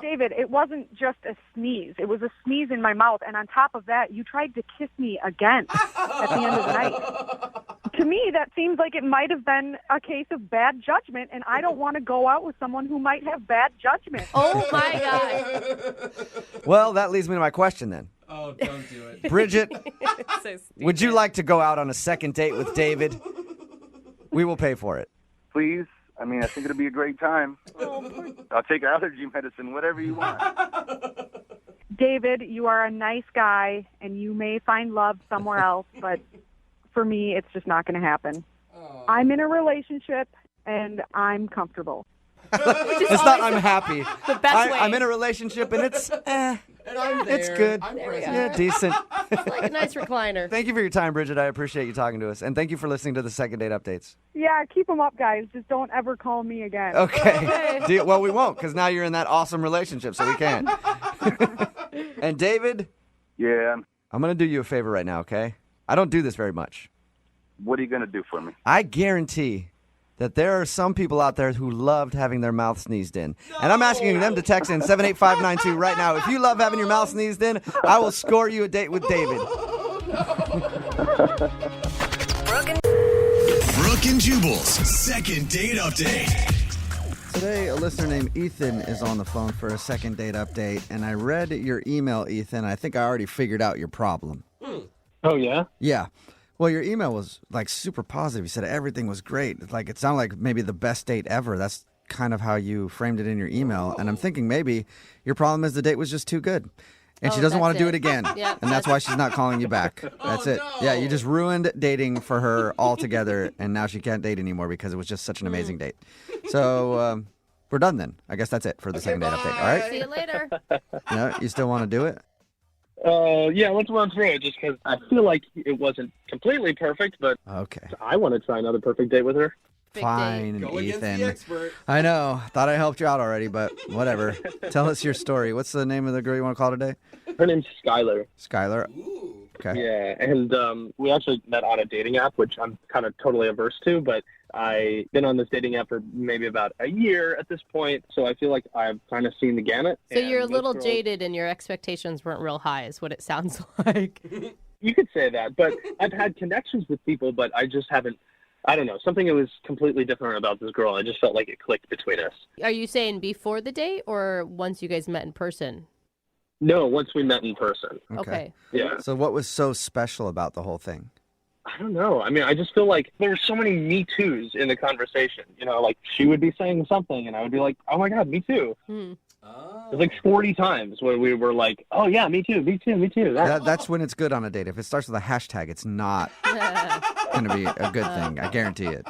David, it wasn't just a sneeze. It was a sneeze in my mouth, and on top of that, you tried to kiss me again at the end of the night. To me, that seems like it might have been a case of bad judgment, and I don't want to go out with someone who might have bad judgment. Oh, my God. Well, that leads me to my question then. Oh, don't do it. Bridget, So would you like to go out on a second date with David? We will pay for it. Please. I mean, I think it'll be a great time. I'll take allergy medicine, whatever you want. David, you are a nice guy, and you may find love somewhere else, but for me, it's just not going to happen. I'm in a relationship, and I'm comfortable. It's not I'm happy. The best way. I'm in a relationship, and it's And I'm there. it's good. I'm Yeah, decent. It's like a nice recliner. Thank you for your time, Bridget. I appreciate you talking to us. And thank you for listening to the second date updates. Yeah, keep them up, guys. Just don't ever call me again. Okay. Well, we won't, because now you're in that awesome relationship, so we can't. And David? Yeah. I'm going to do you a favor right now, okay? I don't do this very much. What are you going to do for me? I guarantee that there are some people out there who loved having their mouth sneezed in. And I'm asking them to text in 78592 right now. If you love having your mouth sneezed in, I will score you a date with David. Brooke and Jubal's second date update. Today, a listener named Ethan is on the phone for a second date update, and I read your email, Ethan. I think I already figured out your problem. Oh, yeah? Yeah. Well, your email was like super positive. You said everything was great. Like, it sounded like maybe the best date ever. That's kind of how you framed it in your email. And I'm thinking maybe your problem is the date was just too good. And she doesn't want to do it again. Yep, and that's why she's not calling you back. That's it. no. Yeah, you just ruined dating for her altogether, and now she can't date anymore because it was just such an amazing date. So we're done then. I guess that's it for the second date update. All right? See you later. No, you still want to do it? Yeah, let's run through it just because I feel like it wasn't completely perfect, but Okay. I want to try another perfect date with her. Big Fine, Go against Ethan. the expert. I know. Thought I helped you out already, but whatever. Tell us your story. What's the name of the girl you want to call today? Her name's Skylar. Skylar. Ooh. Okay. Yeah, and we actually met on a dating app, which I'm kind of totally averse to, but I've been on this dating app for maybe about a year at this point, so I feel like I've kind of seen the gamut. So you're a And little this girl- jaded and your expectations weren't real high is what it sounds like. You could say that, but I've had connections with people, but I just haven't, I don't know, something that was completely different about this girl. I just felt like it clicked between us. Are you saying before the date or once you guys met in person? No, once we met in person. Okay. Yeah. So what was so special about the whole thing? I don't know. I mean, I just feel like there were so many Me Too's in the conversation. You know, like she would be saying something and I would be like, oh my God, me too. Hmm. It was like 40 times where we were like, oh yeah, me too, me too, me too. That's when it's good on a date. If it starts with a hashtag, it's not going to be a good thing. I guarantee it.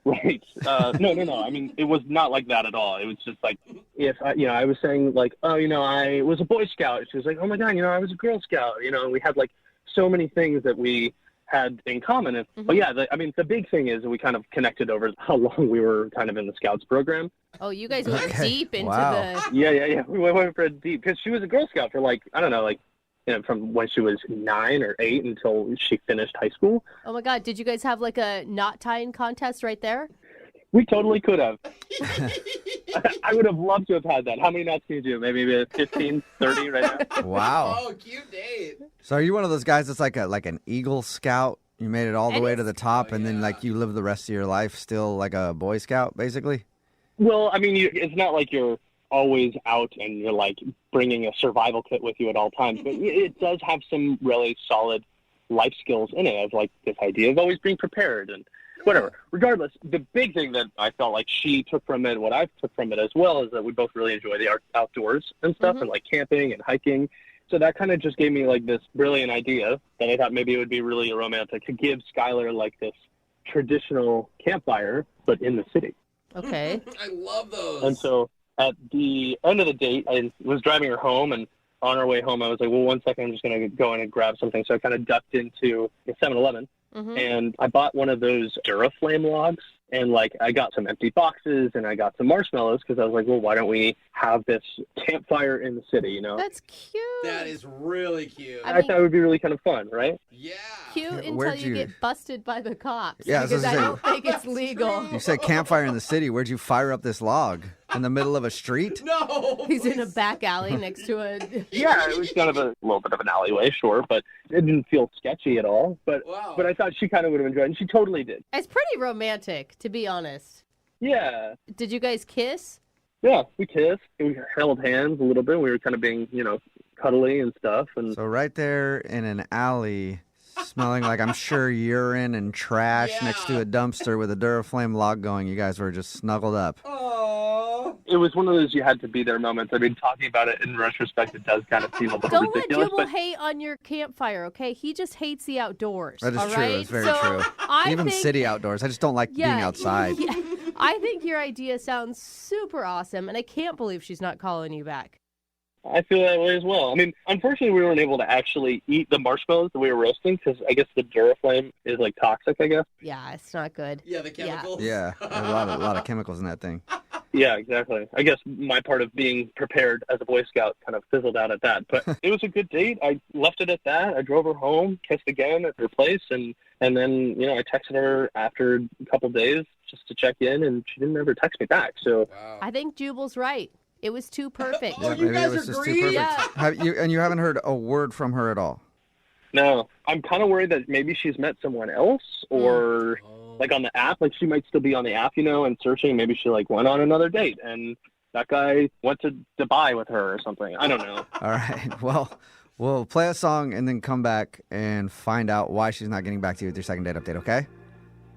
Right. No. I mean, it was not like that at all. It was just like, if I was saying like, oh, I was a Boy Scout. She was like, oh my God, I was a Girl Scout. We had like so many things that we had in common. And, But yeah, the big thing is we kind of connected over how long we were kind of in the Scouts program. Oh, you guys went deep into the... Yeah. We went for a deep, because she was a Girl Scout for like, I don't know, like, from when she was 9 or 8 until she finished high school. Oh my God, did you guys have like a knot tying contest right there? We totally could have. I would have loved to have had that. How many knots can you do? Maybe 15, 30 right now? Wow. Oh, cute date. So are you one of those guys that's like an Eagle Scout? You made it all the way to the top, and then like you live the rest of your life still like a Boy Scout, basically? Well, I mean, it's not like you're always out and you're like bringing a survival kit with you at all times, but it does have some really solid life skills in it, of like this idea of always being prepared and whatever. Regardless, the big thing that I felt like she took from it, what I took from it as well, is that we both really enjoy the outdoors and stuff, and like camping and hiking. So that kind of just gave me like this brilliant idea that I thought maybe it would be really romantic to give Skylar like this traditional campfire, but in the city. Okay. I love those. And so at the end of the date, I was driving her home, and on our way home, I was like, well, 1 second, I'm just going to go in and grab something. So I kind of ducked into a 7-Eleven, and I bought one of those Duraflame logs. And, like, I got some empty boxes, and I got some marshmallows because I was like, well, why don't we have this campfire in the city, you know? That's cute. That is really cute. I thought it would be really kind of fun, right? Yeah. Cute until Where'd you you- get busted by the cops. Yeah, I was because I gonna don't think it's legal. You said campfire in the city. Where'd you fire up this log? In the middle of a street? No. He's in a back alley next to a. Yeah, it was kind of a little bit of an alleyway, sure, but it didn't feel sketchy at all. But I thought she kind of would have enjoyed it, and she totally did. It's pretty romantic, to be honest. Yeah. Did you guys kiss? Yeah, we kissed. We held hands a little bit. We were kind of being, cuddly and stuff. And So right there in an alley, smelling like, I'm sure, urine and trash next to a dumpster with a Duraflame log going, you guys were just snuggled up. it was one of those you had to be there moments. I mean, talking about it in retrospect, it does kind of seem a little Don't let ridiculous. Jubal hate on your campfire, okay? He just hates the outdoors. That is all true. right? It's very So true. Even think, city outdoors. I just don't like being outside. Yeah, I think your idea sounds super awesome, and I can't believe she's not calling you back. I feel that way as well. I mean, unfortunately, we weren't able to actually eat the marshmallows that we were roasting because I guess the Duraflame is like toxic, I guess. Yeah, it's not good. Yeah, the chemicals. Yeah, there's a lot of chemicals in that thing. Yeah, exactly. I guess my part of being prepared as a Boy Scout kind of fizzled out at that. But it was a good date. I left it at that. I drove her home, kissed again at her place, and then, I texted her after a couple of days just to check in, and she didn't ever text me back. So I think Jubal's right. It was too perfect. Yeah, maybe it was just too perfect. Yeah. You haven't heard a word from her at all? No, I'm kind of worried that maybe she's met someone else or like on the app, like she might still be on the app, and searching. Maybe she like went on another date and that guy went to Dubai with her or something. I don't know. All right. Well, we'll play a song and then come back and find out why she's not getting back to you with your second date update, okay?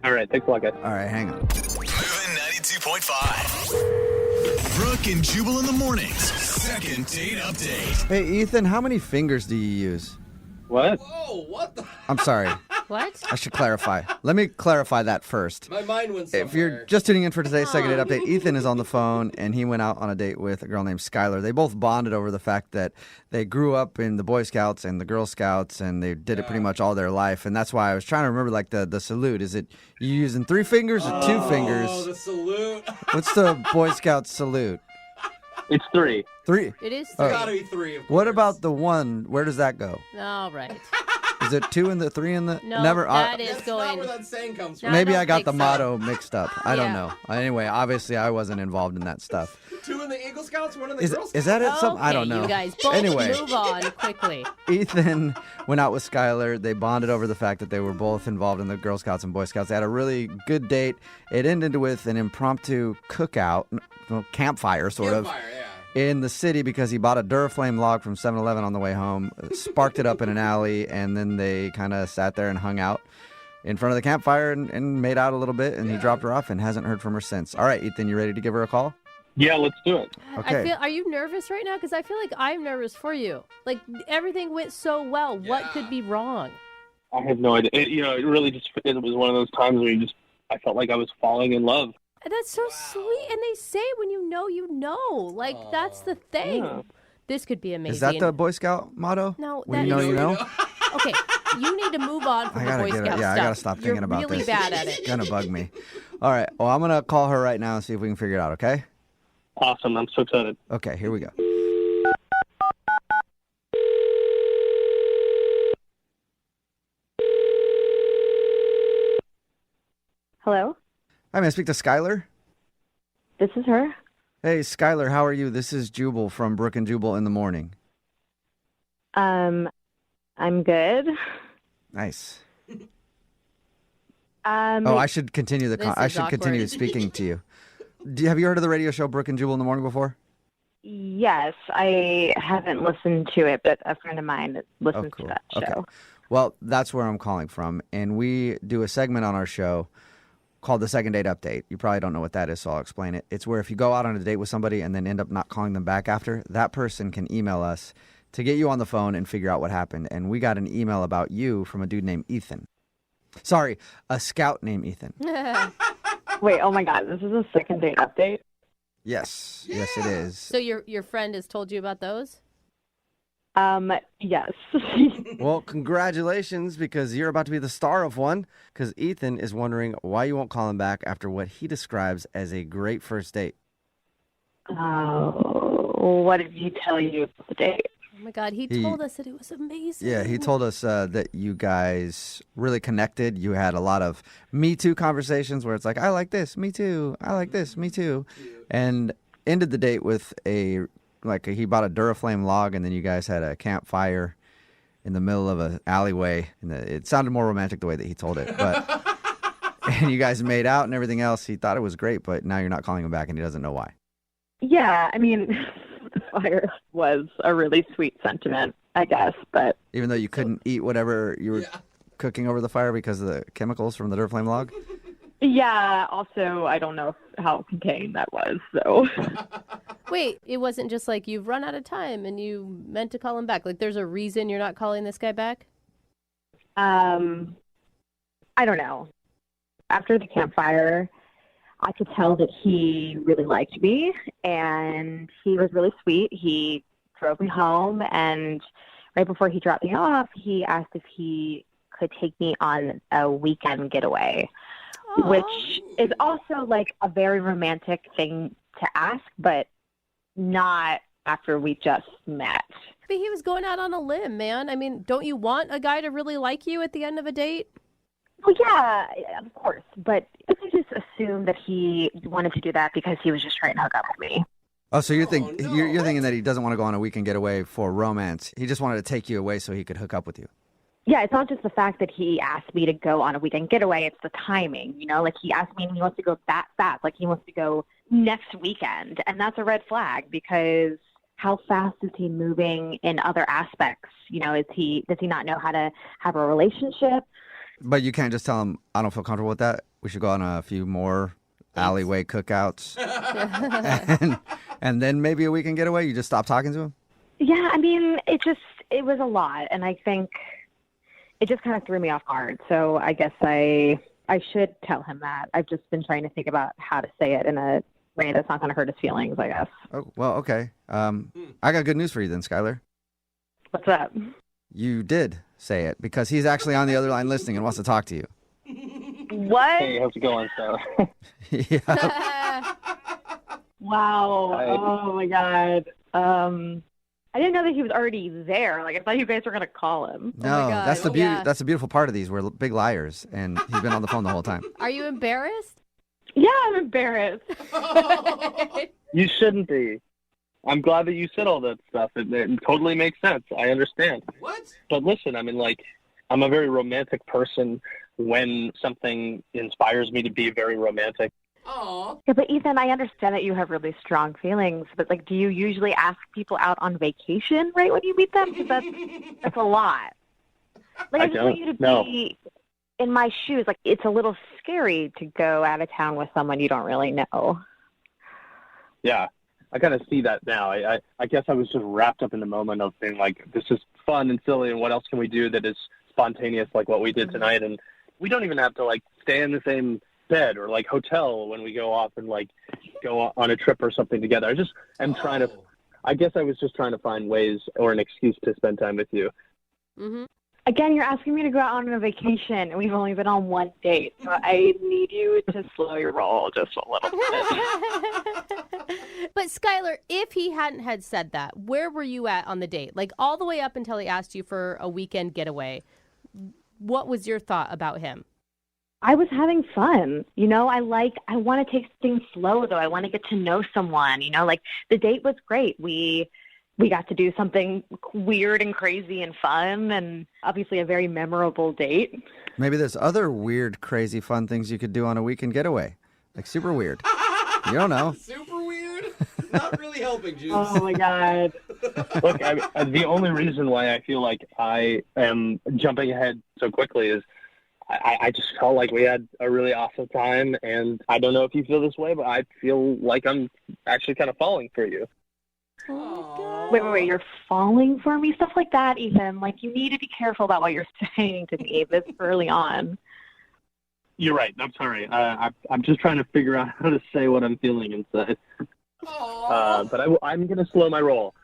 All right. Thanks a lot, guys. All right. Hang on. Moving 92.5. Brooke and Jubal in the mornings. Second date update. Hey, Ethan, how many fingers do you use? What? Whoa, what the? I'm sorry. What? I should clarify. Let me clarify that first. My mind went somewhere. If you're just tuning in for today's second date update, Ethan is on the phone, and he went out on a date with a girl named Skylar. They both bonded over the fact that they grew up in the Boy Scouts and the Girl Scouts, and they did it pretty much all their life. And that's why I was trying to remember, like, the salute. Is it you using 3 fingers or 2 fingers? Oh, the salute. What's the Boy Scout salute? It's 3. 3? It is Oh. 3. It's gotta be 3. What about the 1? Where does that go? All right. Is it 2 in the 3 in the? No, Never. that is That's going. not where that saying comes from. Maybe don't I got think the so. motto mixed up. I don't Yeah. know. Anyway, obviously I wasn't involved in that stuff. 2 in the Eagle Scouts, 1 in the Is Girl Scouts. that it? Some I Okay, don't know. You guys both Anyway, move on quickly. Ethan went out with Skylar. They bonded over the fact that they were both involved in the Girl Scouts and Boy Scouts. They had a really good date. It ended with an impromptu cookout, campfire sort of, in the city because he bought a Duraflame log from 7-Eleven on the way home, sparked it up in an alley, and then they kind of sat there and hung out in front of the campfire and made out a little bit, and he dropped her off and hasn't heard from her since. All right, Ethan, you ready to give her a call? Yeah, let's do it. Okay. Are you nervous right now? Because I feel like I'm nervous for you. Like, everything went so well. What could be wrong? I have no idea. It really just it was one of those times where I felt like I was falling in love. That's so sweet. And they say when you know, you know. Like, that's the thing. Yeah. This could be amazing. Is that the Boy Scout motto? No, When that you know, you know? Okay, you need to move on from I the gotta Boy get Scout it. Yeah, stuff. I gotta stop thinking about You're really this. bad at it. It's gonna bug me. All right. Well, I'm gonna call her right now and see if we can figure it out. Okay. Awesome. I'm so excited. Okay. Here we go. Hello? Hi, may I speak to Skylar? This is her. Hey, Skylar, how are you? This is Jubal from Brooke and Jubal in the morning. I'm good. Nice. Um, Oh, I should continue the. This I is should continue awkward. speaking to you. Have you heard of the radio show Brooke and Jubal in the morning before? Yes, I haven't listened to it, but a friend of mine listens to that show. Okay. Well, that's where I'm calling from, and we do a segment on our show called the Second Date Update. You probably don't know what that is, so I'll explain it. It's where if you go out on a date with somebody and then end up not calling them back after, that person can email us to get you on the phone and figure out what happened. And we got an email about you from a dude named Ethan. Sorry, a scout named Ethan. Wait, oh my God, this is a second date update? Yes, yes, it is. So your friend has told you about those? Yes. Well, congratulations, because you're about to be the star of one, because Ethan is wondering why you won't call him back after what he describes as a great first date. What did he tell you about the date? Oh my God, he told us that it was amazing. Yeah, he told us that you guys really connected. You had a lot of Me Too conversations where it's like, I like this, me too. I like this, me too. And ended the date with he bought a Duraflame log, and then you guys had a campfire in the middle of an alleyway. And it sounded more romantic the way that he told it. But and you guys made out and everything else. He thought it was great, but now you're not calling him back, and he doesn't know why. Yeah, I mean, the fire was a really sweet sentiment, I guess, but... Even though you couldn't eat whatever you were cooking over the fire because of the chemicals from the Duraflame log? Yeah, also, I don't know how contained that was, so... Wait, it wasn't just like you've run out of time and you meant to call him back. Like, there's a reason you're not calling this guy back? I don't know. After the campfire, I could tell that he really liked me, and he was really sweet. He drove me home, and right before he dropped me off, he asked if he could take me on a weekend getaway, which is also like a very romantic thing to ask, but not after we just met. But he was going out on a limb, man. I mean, don't you want a guy to really like you at the end of a date? Well, yeah, of course. But I just assumed that he wanted to do that because he was just trying to hook up with me. Oh, so you're thinking that he doesn't want to go on a weekend getaway for romance. He just wanted to take you away so he could hook up with you. Yeah, it's not just the fact that he asked me to go on a weekend getaway. It's the timing, you know? Like, he asked me and he wants to go that fast. Like, he wants to go next weekend. And that's a red flag because how fast is he moving in other aspects? You know, does he not know how to have a relationship? But you can't just tell him, I don't feel comfortable with that. We should go on a few more alleyway cookouts. and then maybe a weekend getaway. You just stop talking to him? Yeah, I mean, it was a lot. And I think it just kind of threw me off guard. So I guess I should tell him that. I've just been trying to think about how to say it in a way that's not going to hurt his feelings, I guess. Oh, well, okay. I got good news for you then, Skylar. What's up? You did say it because he's actually on the other line listening and wants to talk to you. What? Hey, how's it going, Skylar? Yeah. Wow. Oh, my God. I didn't know that he was already there. Like, I thought you guys were going to call him. No, that's the beauty. That's the beautiful part of these. We're big liars, and he's been on the phone the whole time. Are you embarrassed? Yeah, I'm embarrassed. You shouldn't be. I'm glad that you said all that stuff. It totally makes sense. I understand. What? But listen, I mean, like, I'm a very romantic person when something inspires me to be very romantic. Aww. Yeah, but Ethan, I understand that you have really strong feelings, but like, do you usually ask people out on vacation right when you meet them? Because that's a lot. Like, I just want you to be in my shoes. Like, it's a little scary to go out of town with someone you don't really know. Yeah, I kind of see that now. I guess I was just wrapped up in the moment of being like, this is fun and silly, and what else can we do that is spontaneous like what we did tonight? And we don't even have to like stay in the same bed or like hotel when we go off and like go on a trip or something together. I guess I was just trying to find ways or an excuse to spend time with you. Mm-hmm. Again, you're asking me to go out on a vacation, and we've only been on one date. So I need you to slow your roll just a little bit. But Skylar, if he hadn't had said that, where were you at on the date? Like all the way up until he asked you for a weekend getaway. What was your thought about him? I was having fun. You know, I want to take things slow, though. I want to get to know someone. You know, like the date was great. We got to do something weird and crazy and fun, and obviously a very memorable date. Maybe there's other weird, crazy, fun things you could do on a weekend getaway. Like super weird. You don't know. Super weird? Not really helping, Juice. Oh, my God. Look, the only reason why I feel like I am jumping ahead so quickly is I just felt like we had a really awesome time, and I don't know if you feel this way, but I feel like I'm actually kind of falling for you. Oh my God. Wait, you're falling for me? Stuff like that, Ethan. Like, you need to be careful about what you're saying to me this early on. You're right. I'm sorry. I'm just trying to figure out how to say what I'm feeling inside. But I'm going to slow my roll.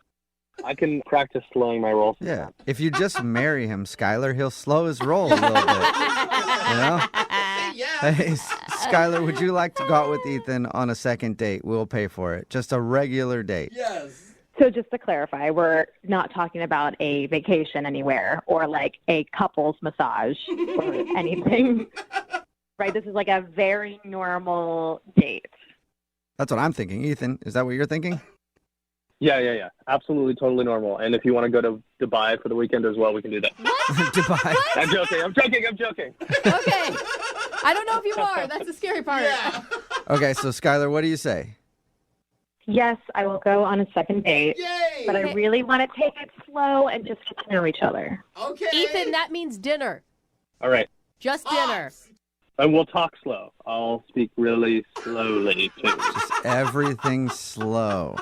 I can practice slowing my roll. Yeah. If you just marry him, Skylar, he'll slow his roll a little bit. You know? Hey, Skylar, would you like to go out with Ethan on a second date? We'll pay for it. Just a regular date. Yes. So just to clarify, we're not talking about a vacation anywhere or like a couples massage or anything. Right? This is like a very normal date. That's what I'm thinking. Ethan, is that what you're thinking? Yeah. Absolutely, totally normal. And if you want to go to Dubai for the weekend as well, we can do that. Dubai. I'm joking. Okay. I don't know if you are. That's the scary part. Yeah. Okay, so Skylar, what do you say? Yes, I will go on a second date. Yay! But I really want to take it slow and just get to know each other. Okay. Ethan, that means dinner. All right. Just dinner. And we'll talk slow. I'll speak really slowly, too. Just everything slow.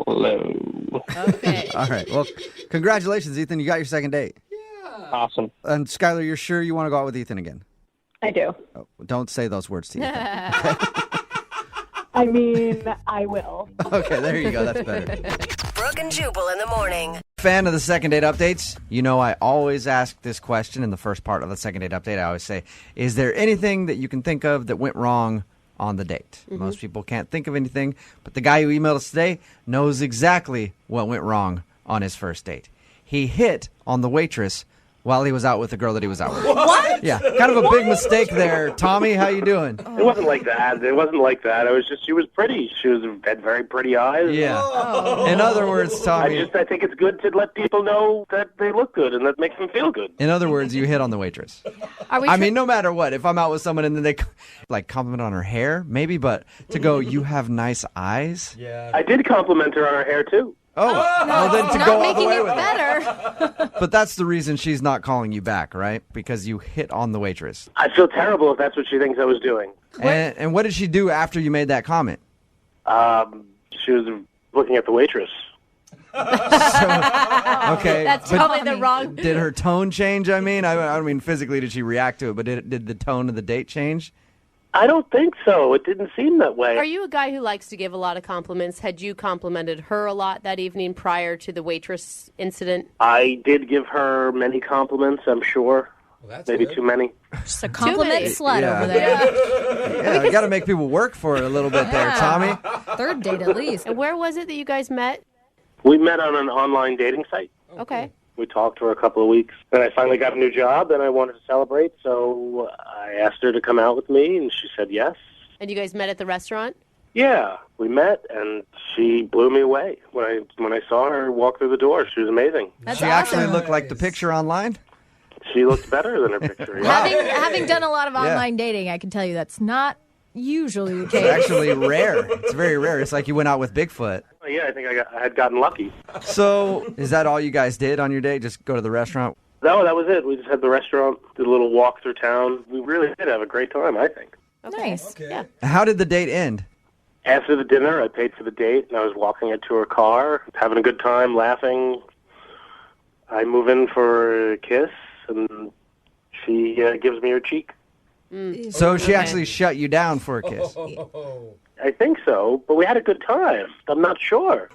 Slow. Okay. All right. Well, congratulations, Ethan. You got your second date. Yeah. Awesome. And Skylar, you're sure you want to go out with Ethan again? I do. Oh, don't say those words to Ethan. I mean, I will. Okay, there you go. That's better. Brooke and Jubal in the morning. Fan of the second date updates? You know, I always ask this question in the first part of the second date update. I always say, is there anything that you can think of that went wrong on the date? Mm-hmm. Most people can't think of anything, but the guy who emailed us today knows exactly what went wrong on his first date. He hit on the waitress while he was out with the girl that he was out with. What? Yeah, kind of a big mistake there. Tommy, how you doing? It wasn't like that. It was just, she was pretty. She had very pretty eyes. Yeah. Oh. In other words, Tommy. I think it's good to let people know that they look good and that makes them feel good. In other words, you hit on the waitress. I mean, no matter what, if I'm out with someone and then they like compliment on her hair, maybe, but to go, you have nice eyes. Yeah. I did compliment her on her hair too. Oh, well then to Not go all the making way it with it. better. But that's the reason she's not calling you back, right? Because you hit on the waitress. I feel terrible if that's what she thinks I was doing. And what did she do after you made that comment? She was looking at the waitress. Okay. That's probably the wrong. Did her tone change? I mean, I don't mean physically did she react to it, but did the tone of the date change? I don't think so. It didn't seem that way. Are you a guy who likes to give a lot of compliments? Had you complimented her a lot that evening prior to the waitress incident? I did give her many compliments, I'm sure. Well, maybe good. too many. Just a compliment slut Yeah. over there. Yeah, you got to make people work for it a little bit there, Tommy. Third date at least. And where was it that you guys met? We met on an online dating site. Okay. We talked for a couple of weeks. Then I finally got a new job, and I wanted to celebrate, so I asked her to come out with me, and she said yes. And you guys met at the restaurant? Yeah, we met, and she blew me away. When I saw her walk through the door, she was amazing. She actually looked like the picture online? She looked better than her picture. Yeah. Having done a lot of online dating, I can tell you that's not usually the case. It's actually rare. It's very rare. It's like you went out with Bigfoot. Yeah, I think I had gotten lucky. So, is that all you guys did on your date? Just go to the restaurant? No, that was it. We just had the restaurant, did a little walk through town. We really did have a great time, I think. Nice. Okay. Yeah. How did the date end? After the dinner, I paid for the date, and I was walking her to her car, having a good time, laughing. I move in for a kiss, and she gives me her cheek. So she actually shut you down for a kiss? I think so, but we had a good time. I'm not sure.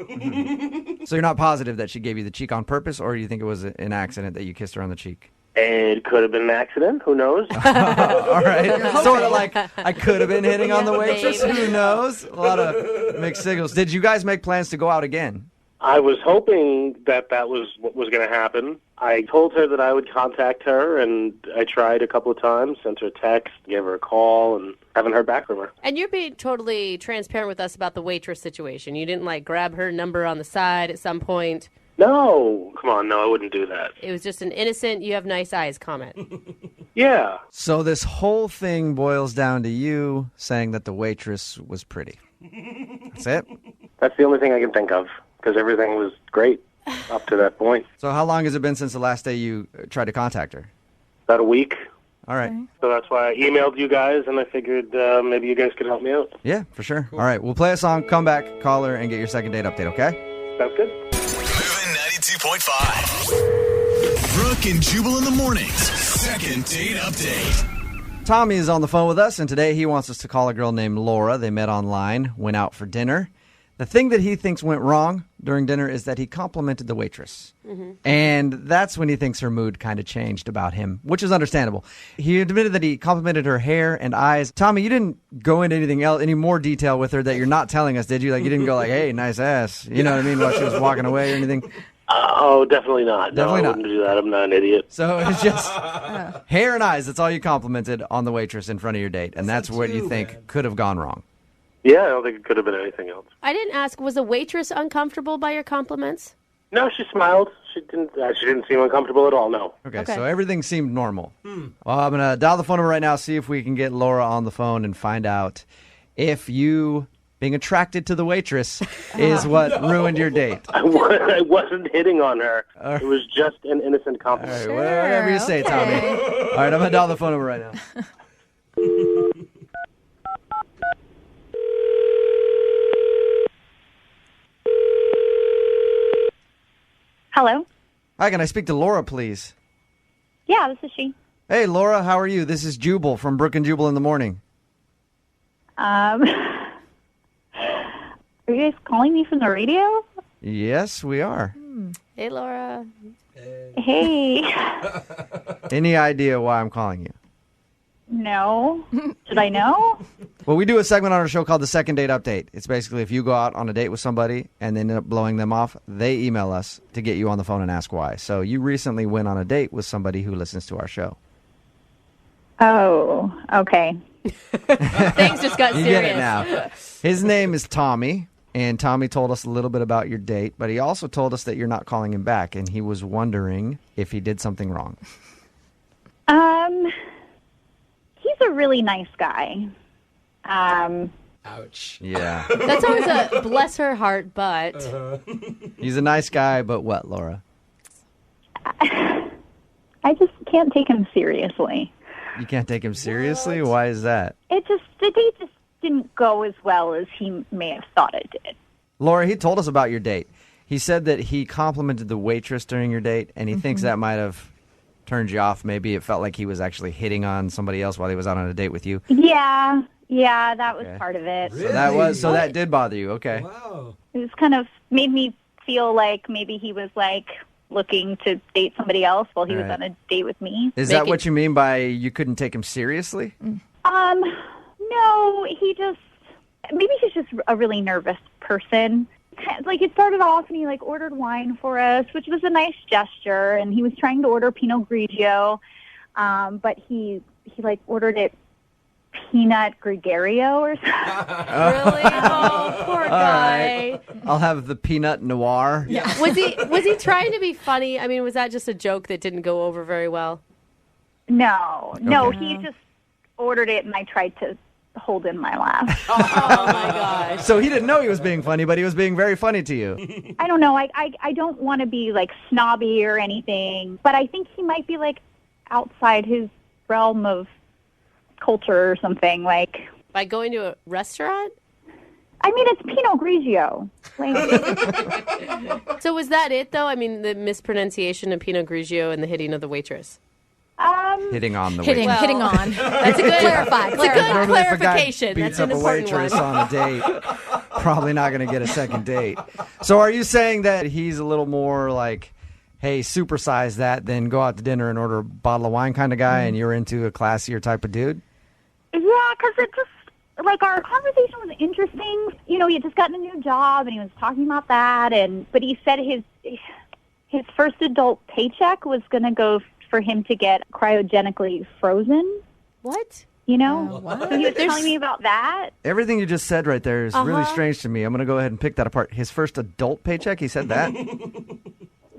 So you're not positive that she gave you the cheek on purpose, or do you think it was an accident that you kissed her on the cheek? It could have been an accident. Who knows? All right. Sort of like I could have been hitting on the waitress. Who knows? A lot of mixed signals. Did you guys make plans to go out again? I was hoping that was what was going to happen. I told her that I would contact her, and I tried a couple of times, sent her a text, gave her a call, and haven't heard back from her. And you're being totally transparent with us about the waitress situation. You didn't, grab her number on the side at some point. No. Come on, no, I wouldn't do that. It was just an innocent, you have nice eyes comment. Yeah. So this whole thing boils down to you saying that the waitress was pretty. That's it? That's the only thing I can think of, because everything was great up to that point. So how long has it been since the last day you tried to contact her? About a week. All right. So that's why I emailed you guys, and I figured maybe you guys could help me out. Yeah, for sure. All right, we'll play a song, come back, call her, and get your second date update, okay? Sounds good. Moving 92.5. Brooke and Jubal in the mornings. Second date update. Tommy is on the phone with us, and today he wants us to call a girl named Laura. They met online, went out for dinner. The thing that he thinks went wrong during dinner is that he complimented the waitress. Mm-hmm. And that's when he thinks her mood kind of changed about him, which is understandable. He admitted that he complimented her hair and eyes. Tommy, you didn't go into anything else, any more detail with her that you're not telling us, did you? Like, you didn't go like, hey, nice ass. You know what I mean? While she was walking away or anything? Oh, definitely not. Definitely no, I not. wouldn't do that. I'm not an idiot. So it's just hair and eyes. That's all you complimented on the waitress in front of your date. And that's what you think could have gone wrong. Yeah, I don't think it could have been anything else. I didn't ask, was the waitress uncomfortable by your compliments? No, she smiled. She didn't seem uncomfortable at all, no. Okay, so everything seemed normal. Well, I'm going to dial the phone number right now, see if we can get Laura on the phone and find out if you being attracted to the waitress is what ruined your date. I wasn't hitting on her. It was just an innocent compliment. All right, whatever you say, Tommy. All right, I'm going to dial the phone number right now. Hello? Hi, can I speak to Laura, please? Yeah, this is she. Hey, Laura, how are you? This is Jubal from Brooke and Jubal in the morning. Are you guys calling me from the radio? Yes, we are. Hey, Laura. Hey. Any idea why I'm calling you? No. Should I know? Well, we do a segment on our show called the Second Date Update. It's basically if you go out on a date with somebody and they end up blowing them off, they email us to get you on the phone and ask why. So you recently went on a date with somebody who listens to our show. Oh, okay. Things just got You serious. get it now. His name is Tommy, and Tommy told us a little bit about your date, but he also told us that you're not calling him back, and he was wondering if he did something wrong. He's a really nice guy. Ouch. Yeah. That's always a bless her heart, but He's a nice guy, but what, Laura? I just can't take him seriously. You can't take him seriously? Why is that? The date just didn't go as well as he may have thought it did. Laura, he told us about your date. He said that he complimented the waitress during your date, and he thinks that might have turned you off. Maybe it felt like he was actually hitting on somebody else while he was out on a date with you. Yeah, that was part of it. So that did bother you. Okay. Wow. It was kind of made me feel like maybe he was like looking to date somebody else while he was on a date with me. Is that what you mean by you couldn't take him seriously? No, maybe he's just a really nervous person. Like, it started off and he ordered wine for us, which was a nice gesture, and he was trying to order Pinot Grigio, but he ordered it Peanut Gregario or something. Really? Oh, poor guy. Right. I'll have the Peanut Noir. Yeah. Was he trying to be funny? I mean, was that just a joke that didn't go over very well? No, he just ordered it, and I tried to hold in my laugh. Oh my gosh. So he didn't know he was being funny, but he was being very funny to you. I don't know. I don't want to be snobby or anything, but I think he might be outside his realm of culture or something. By going to a restaurant? I mean, it's Pinot Grigio. So was that it, though? I mean, the mispronunciation of Pinot Grigio and the hitting of the waitress? Hitting on the waitress. Hitting on. That's a good clarify. That's a good Normally, if a guy clarification. beats That's an up a important waitress one. on a date, probably not going to get a second date. So are you saying that he's a little more hey, supersize that, then go out to dinner and order a bottle of wine kind of guy, and you're into a classier type of dude? Yeah, because it just, our conversation was interesting. He had just gotten a new job, and he was talking about that, but he said his first adult paycheck was going to go for him to get cryogenically frozen. What? So he was telling me about that. Everything you just said right there is really strange to me. I'm going to go ahead and pick that apart. His first adult paycheck, he said that?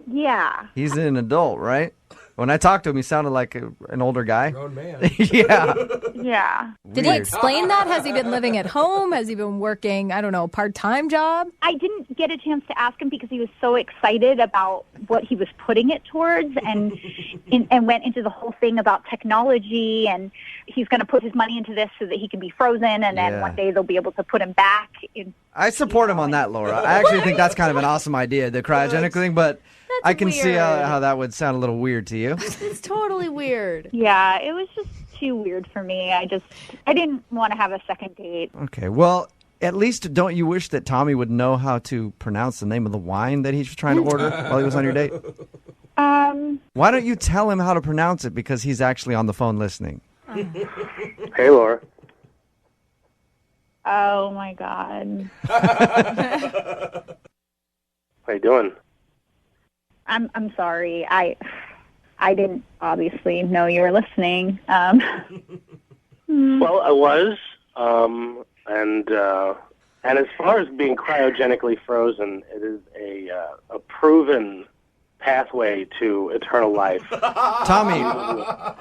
Yeah. He's an adult, right? When I talked to him, he sounded like an older guy. Grown man. Yeah. Yeah. Did he explain that? Has he been living at home? Has he been working, I don't know, part-time job? I didn't get a chance to ask him because he was so excited about what he was putting it towards and went into the whole thing about technology, and he's going to put his money into this so that he can be frozen, and then one day they'll be able to put him back. I support him on that, Laura. I actually think that's kind of an awesome idea, the cryogenic thing, but I can see how that would sound a little weird to you. It's totally weird. Yeah, it was just too weird for me. I didn't want to have a second date. Okay, well, at least don't you wish that Tommy would know how to pronounce the name of the wine that he was trying to order while he was on your date? Why don't you tell him how to pronounce it, because he's actually on the phone listening? Hey, Laura. Oh my God. How you doing? I'm sorry. I didn't obviously know you were listening. Well, I was, and as far as being cryogenically frozen, it is a proven pathway to eternal life. Tommy,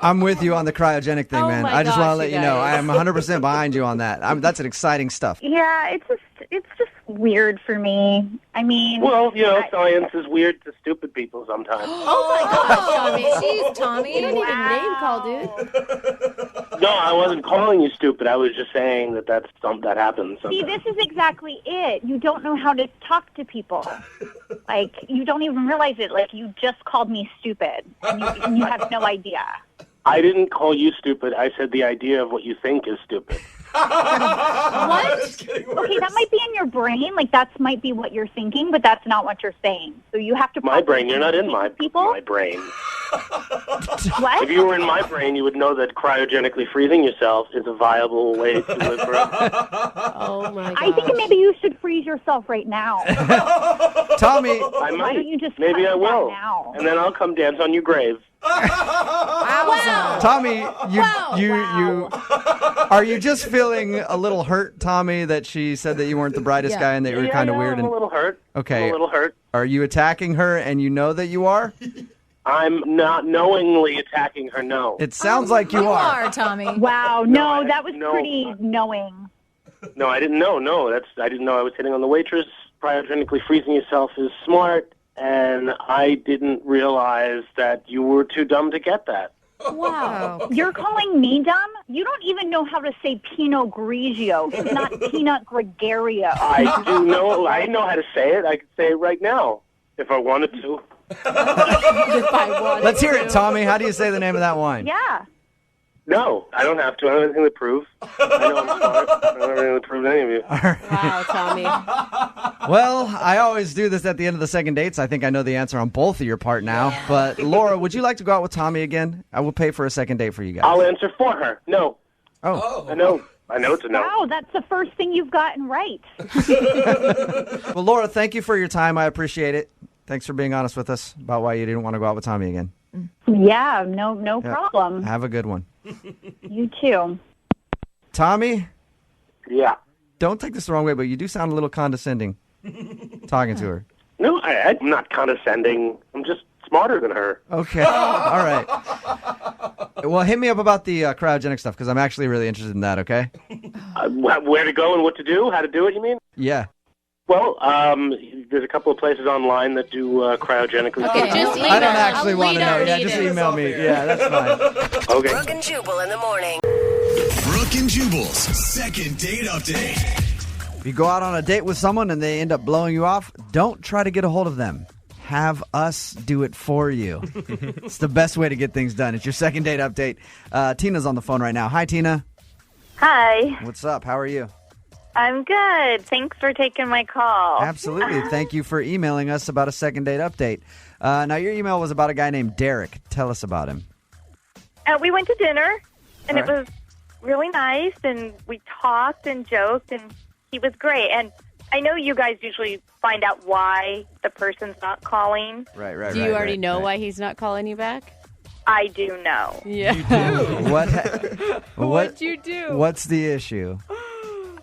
I'm with you on the cryogenic thing, man. I just want to let you know I am 100% behind you on that. That's an exciting stuff. Yeah, it's just weird for me. I mean, well, science is weird to stupid people sometimes. Oh my gosh, Tommy. Jeez, Tommy. You don't need a name call, dude. No, I wasn't calling you stupid. I was just saying that happens sometimes. See, this is exactly it. You don't know how to talk to people. Like, you don't even realize it. Like, you just called me stupid, and you have no idea. I didn't call you stupid. I said the idea of what you think is stupid. What? Okay, that might be in your brain. Like, that might be what you're thinking, but that's not what you're saying. So you have to... My brain? You're not in my brain. What? If you were in my brain, you would know that cryogenically freezing yourself is a viable way to live forever. Oh, my God. I think maybe you should freeze yourself right now. Tommy. I might. Why don't you just maybe cut I will. now? And then I'll come dance on your grave. Wow. Tommy, you are you just feeling a little hurt, Tommy, that she said that you weren't the brightest guy and that you were kind of weird? I'm a little hurt. Okay. I'm a little hurt. Are you attacking her and you know that you are? I'm not knowingly attacking her, no. It sounds like you are. Tommy. Wow, no, that was pretty knowing. No, I didn't know. No, I didn't know I was hitting on the waitress. Cryogenically freezing yourself is smart, and I didn't realize that you were too dumb to get that. Wow. You're calling me dumb? You don't even know how to say Pinot Grigio. It's not Pinot Gregario. I do know. I know how to say it. I could say it right now if I wanted to. Let's hear it, Tommy. How do you say the name of that wine? Yeah. No, I don't have to. I don't have anything to prove. I know I'm smart. I don't have anything to prove to any of you. Wow, Tommy. Well, I always do this at the end of the second dates. I think I know the answer on both of your part now. Yeah. But Laura, would you like to go out with Tommy again? I will pay for a second date for you guys. I'll answer for her. No. Oh. I know it's a no. Wow, that's the first thing you've gotten right. Well, Laura, thank you for your time. I appreciate it. Thanks for being honest with us about why you didn't want to go out with Tommy again. Yeah, no problem. Have a good one. You too. Tommy? Yeah. Don't take this the wrong way, but you do sound a little condescending talking to her. No, I'm not condescending. I'm just smarter than her. Okay. All right. Well, hit me up about the cryogenic stuff, because I'm actually really interested in that, okay? Where to go and what to do? How to do it, you mean? Yeah. Well, there's a couple of places online that do cryogenically. Okay, just email. I don't actually want to know. Yeah, just email me. Yeah, that's fine. Okay. Brooke and Jubal in the morning. Brooke and Jubal's second date update. If you go out on a date with someone and they end up blowing you off, don't try to get a hold of them. Have us do it for you. It's the best way to get things done. It's your second date update. Tina's on the phone right now. Hi, Tina. Hi. What's up? How are you? I'm good. Thanks for taking my call. Absolutely. Thank you for emailing us about a second date update. Now, your email was about a guy named Derek. Tell us about him. We went to dinner, and All right. it was really nice, and we talked and joked, and he was great. And I know you guys usually find out why the person's not calling. Right. Do you already know why he's not calling you back? I do know. Yeah. You do? What'd you do? What's the issue?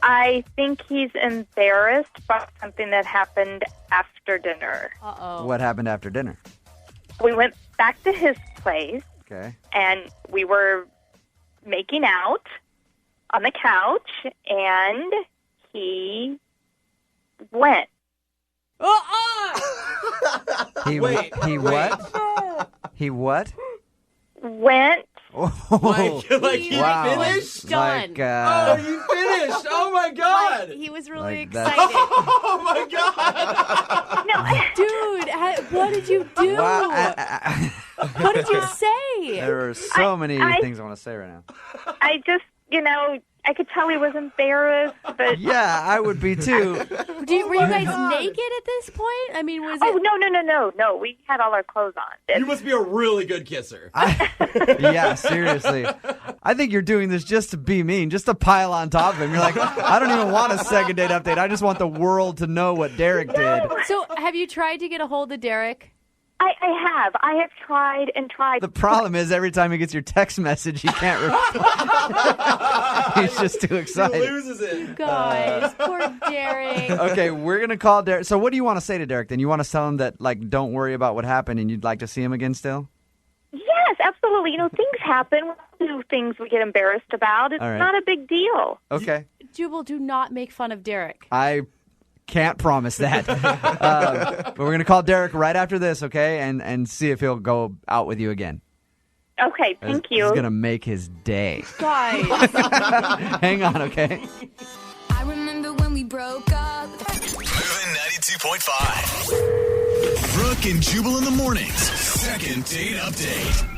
I think he's embarrassed by something that happened after dinner. Uh-oh. What happened after dinner? We went back to his place, Okay. and we were making out on the couch, and he went. He what? He what? Went. Oh, Like he finished? Done. Like, Oh, you finished! Oh my god! He was really Like that. excited. Oh my god! No, Dude, what did you do? Wow. What did you say? There are so many things I want to say right now. I just, I could tell he was embarrassed, but... Yeah, I would be too. Were you guys naked at this point? I mean, was it... Oh, no. We had all our clothes on. You must be a really good kisser. Yeah, seriously. I think you're doing this just to be mean, just to pile on top of him. You're like, I don't even want a second date update. I just want the world to know what Derek did. So have you tried to get a hold of Derek? I have. I have tried and tried. The problem is every time he gets your text message, he can't He's just too excited. He loses it. Guys, poor Derek. Okay, we're going to call Derek. So what do you want to say to Derek then? You want to tell him that, like, don't worry about what happened and you'd like to see him again still? Yes, absolutely. Things happen. We do things we get embarrassed about. It's not a big deal. Okay. Jubal, do not make fun of Derek. I can't promise that. But we're going to call Derek right after this, okay? And see if he'll go out with you again. Okay, thank you. He's going to make his day. Guys. Hang on, okay? I remember when we broke up. Moving 92.5. Brooke and Jubal in the mornings. Second date update.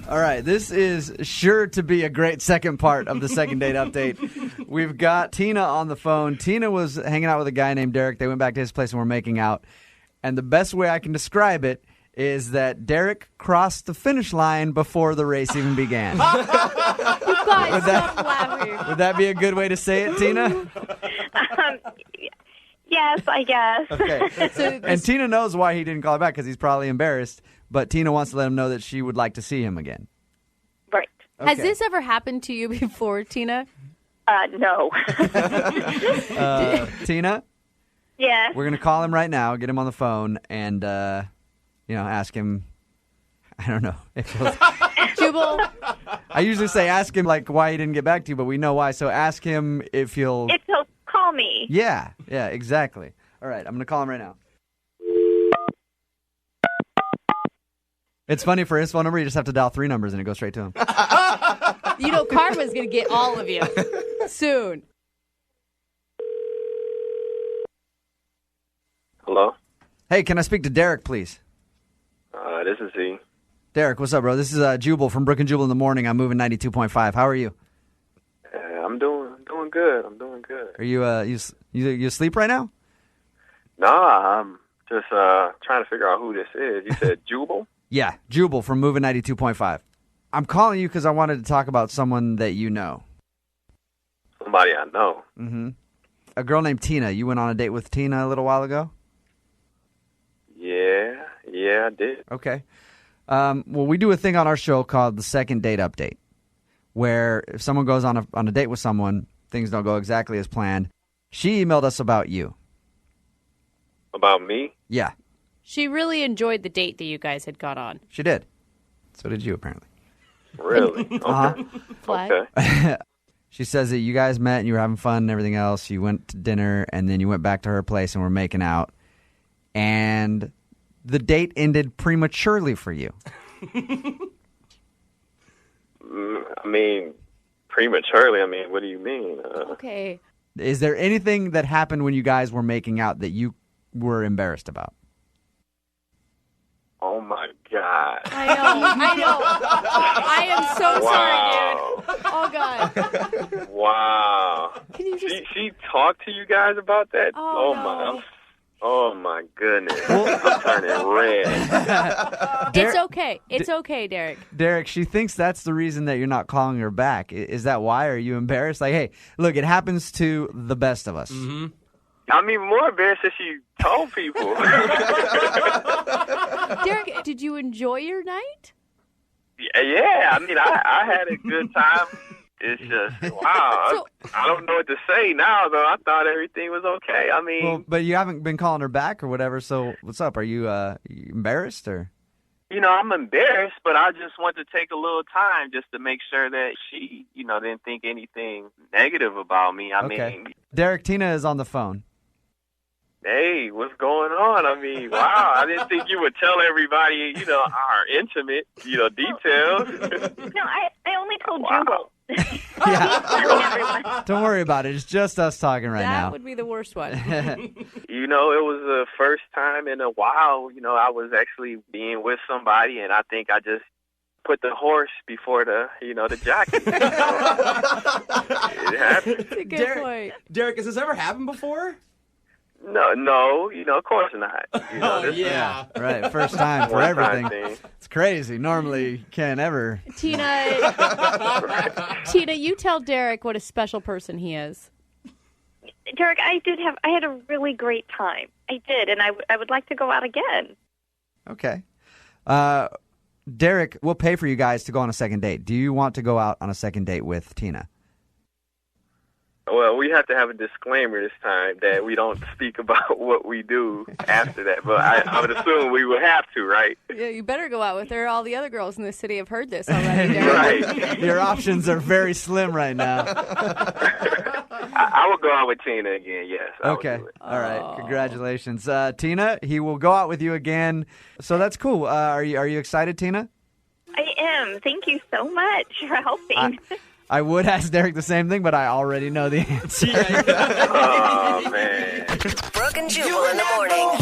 All right, this is sure to be a great second part of the second date update. We've got Tina on the phone. Tina was hanging out with a guy named Derek. They went back to his place and were making out. And the best way I can describe it is that Derek crossed the finish line before the race even began. You guys, stop laughing. Would that be a good way to say it, Tina? Yes, I guess. Okay. And Tina knows why he didn't call her back because he's probably embarrassed. But Tina wants to let him know that she would like to see him again. Right. Okay. Has this ever happened to you before, Tina? No. Tina? Yeah. We're going to call him right now, get him on the phone, and, ask him, I don't know. If Jubal? I usually say ask him, like, why he didn't get back to you, but we know why. So ask him if he'll... If he'll call me. Yeah, exactly. All right, I'm going to call him right now. It's funny, for his phone number, you just have to dial 3 numbers and it goes straight to him. Karma's going to get all of you soon. Hello? Hey, can I speak to Derek, please? This is he. Derek, what's up, bro? This is Jubal from Brooke and Jubal in the morning. I'm moving 92.5. How are you? I'm doing good. I'm doing good. Are you you asleep right now? Nah, I'm just trying to figure out who this is. You said Jubal? Yeah, Jubal from Moving 92.5. I'm calling you because I wanted to talk about someone that you know. Somebody I know? Mm-hmm. A girl named Tina. You went on a date with Tina a little while ago? Yeah, I did. Okay. Well, we do a thing on our show called the Second Date Update, where if someone goes on a date with someone, things don't go exactly as planned. She emailed us about you. About me? Yeah. She really enjoyed the date that you guys had got on. She did. So did you, apparently. Really? Okay. Okay. She says that you guys met and you were having fun and everything else. You went to dinner and then you went back to her place and were making out. And the date ended prematurely for you. I mean, prematurely? I mean, what do you mean? Okay. Is there anything that happened when you guys were making out that you were embarrassed about? Oh, my God. I know. I am so sorry, dude. Oh, God. Wow. Can you just... She talked to you guys about that? Oh, no. Oh, my goodness. I'm turning red. It's okay. It's okay, Derek. Derek, she thinks that's the reason that you're not calling her back. Is that why? Are you embarrassed? Like, hey, look, it happens to the best of us. Mm-hmm. I'm even more embarrassed that she told people. Derek, did you enjoy your night? Yeah. I mean, I had a good time. It's just, wow. I don't know what to say now, though. I thought everything was okay. I mean... Well, but you haven't been calling her back or whatever, so what's up? Are you embarrassed or... I'm embarrassed, but I just want to take a little time just to make sure that she, didn't think anything negative about me. I mean... Derek, Tina is on the phone. Hey, what's going on? I mean, wow, I didn't think you would tell everybody, our intimate, details. No, I only told Jubal. Yeah. Don't worry about it. It's just us talking right now. That would be the worst one. You know, it was the first time in a while, you know, I was actually being with somebody, and I think I just put the horse before the jockey. It happened. That's a good point. Derek, has this ever happened before? No, you know, of course not. You know, yeah. Right, first time for everything. It's crazy. Normally, you can't ever. Tina, you tell Derek what a special person he is. Derek, I had a really great time. I did, and I would like to go out again. Okay. Derek, we'll pay for you guys to go on a second date. Do you want to go out on a second date with Tina? Well, we have to have a disclaimer this time that we don't speak about what we do after that. But I would assume we would have to, right? Yeah, you better go out with her. All the other girls in the city have heard this already, Derek. Right. Your options are very slim right now. I will go out with Tina again, yes. Okay. All right. Congratulations. Tina, he will go out with you again. So that's cool. Are you excited, Tina? I am. Thank you so much for helping. I would ask Derek the same thing, but I already know the answer. Oh, man. Brooke and Jubal in the morning.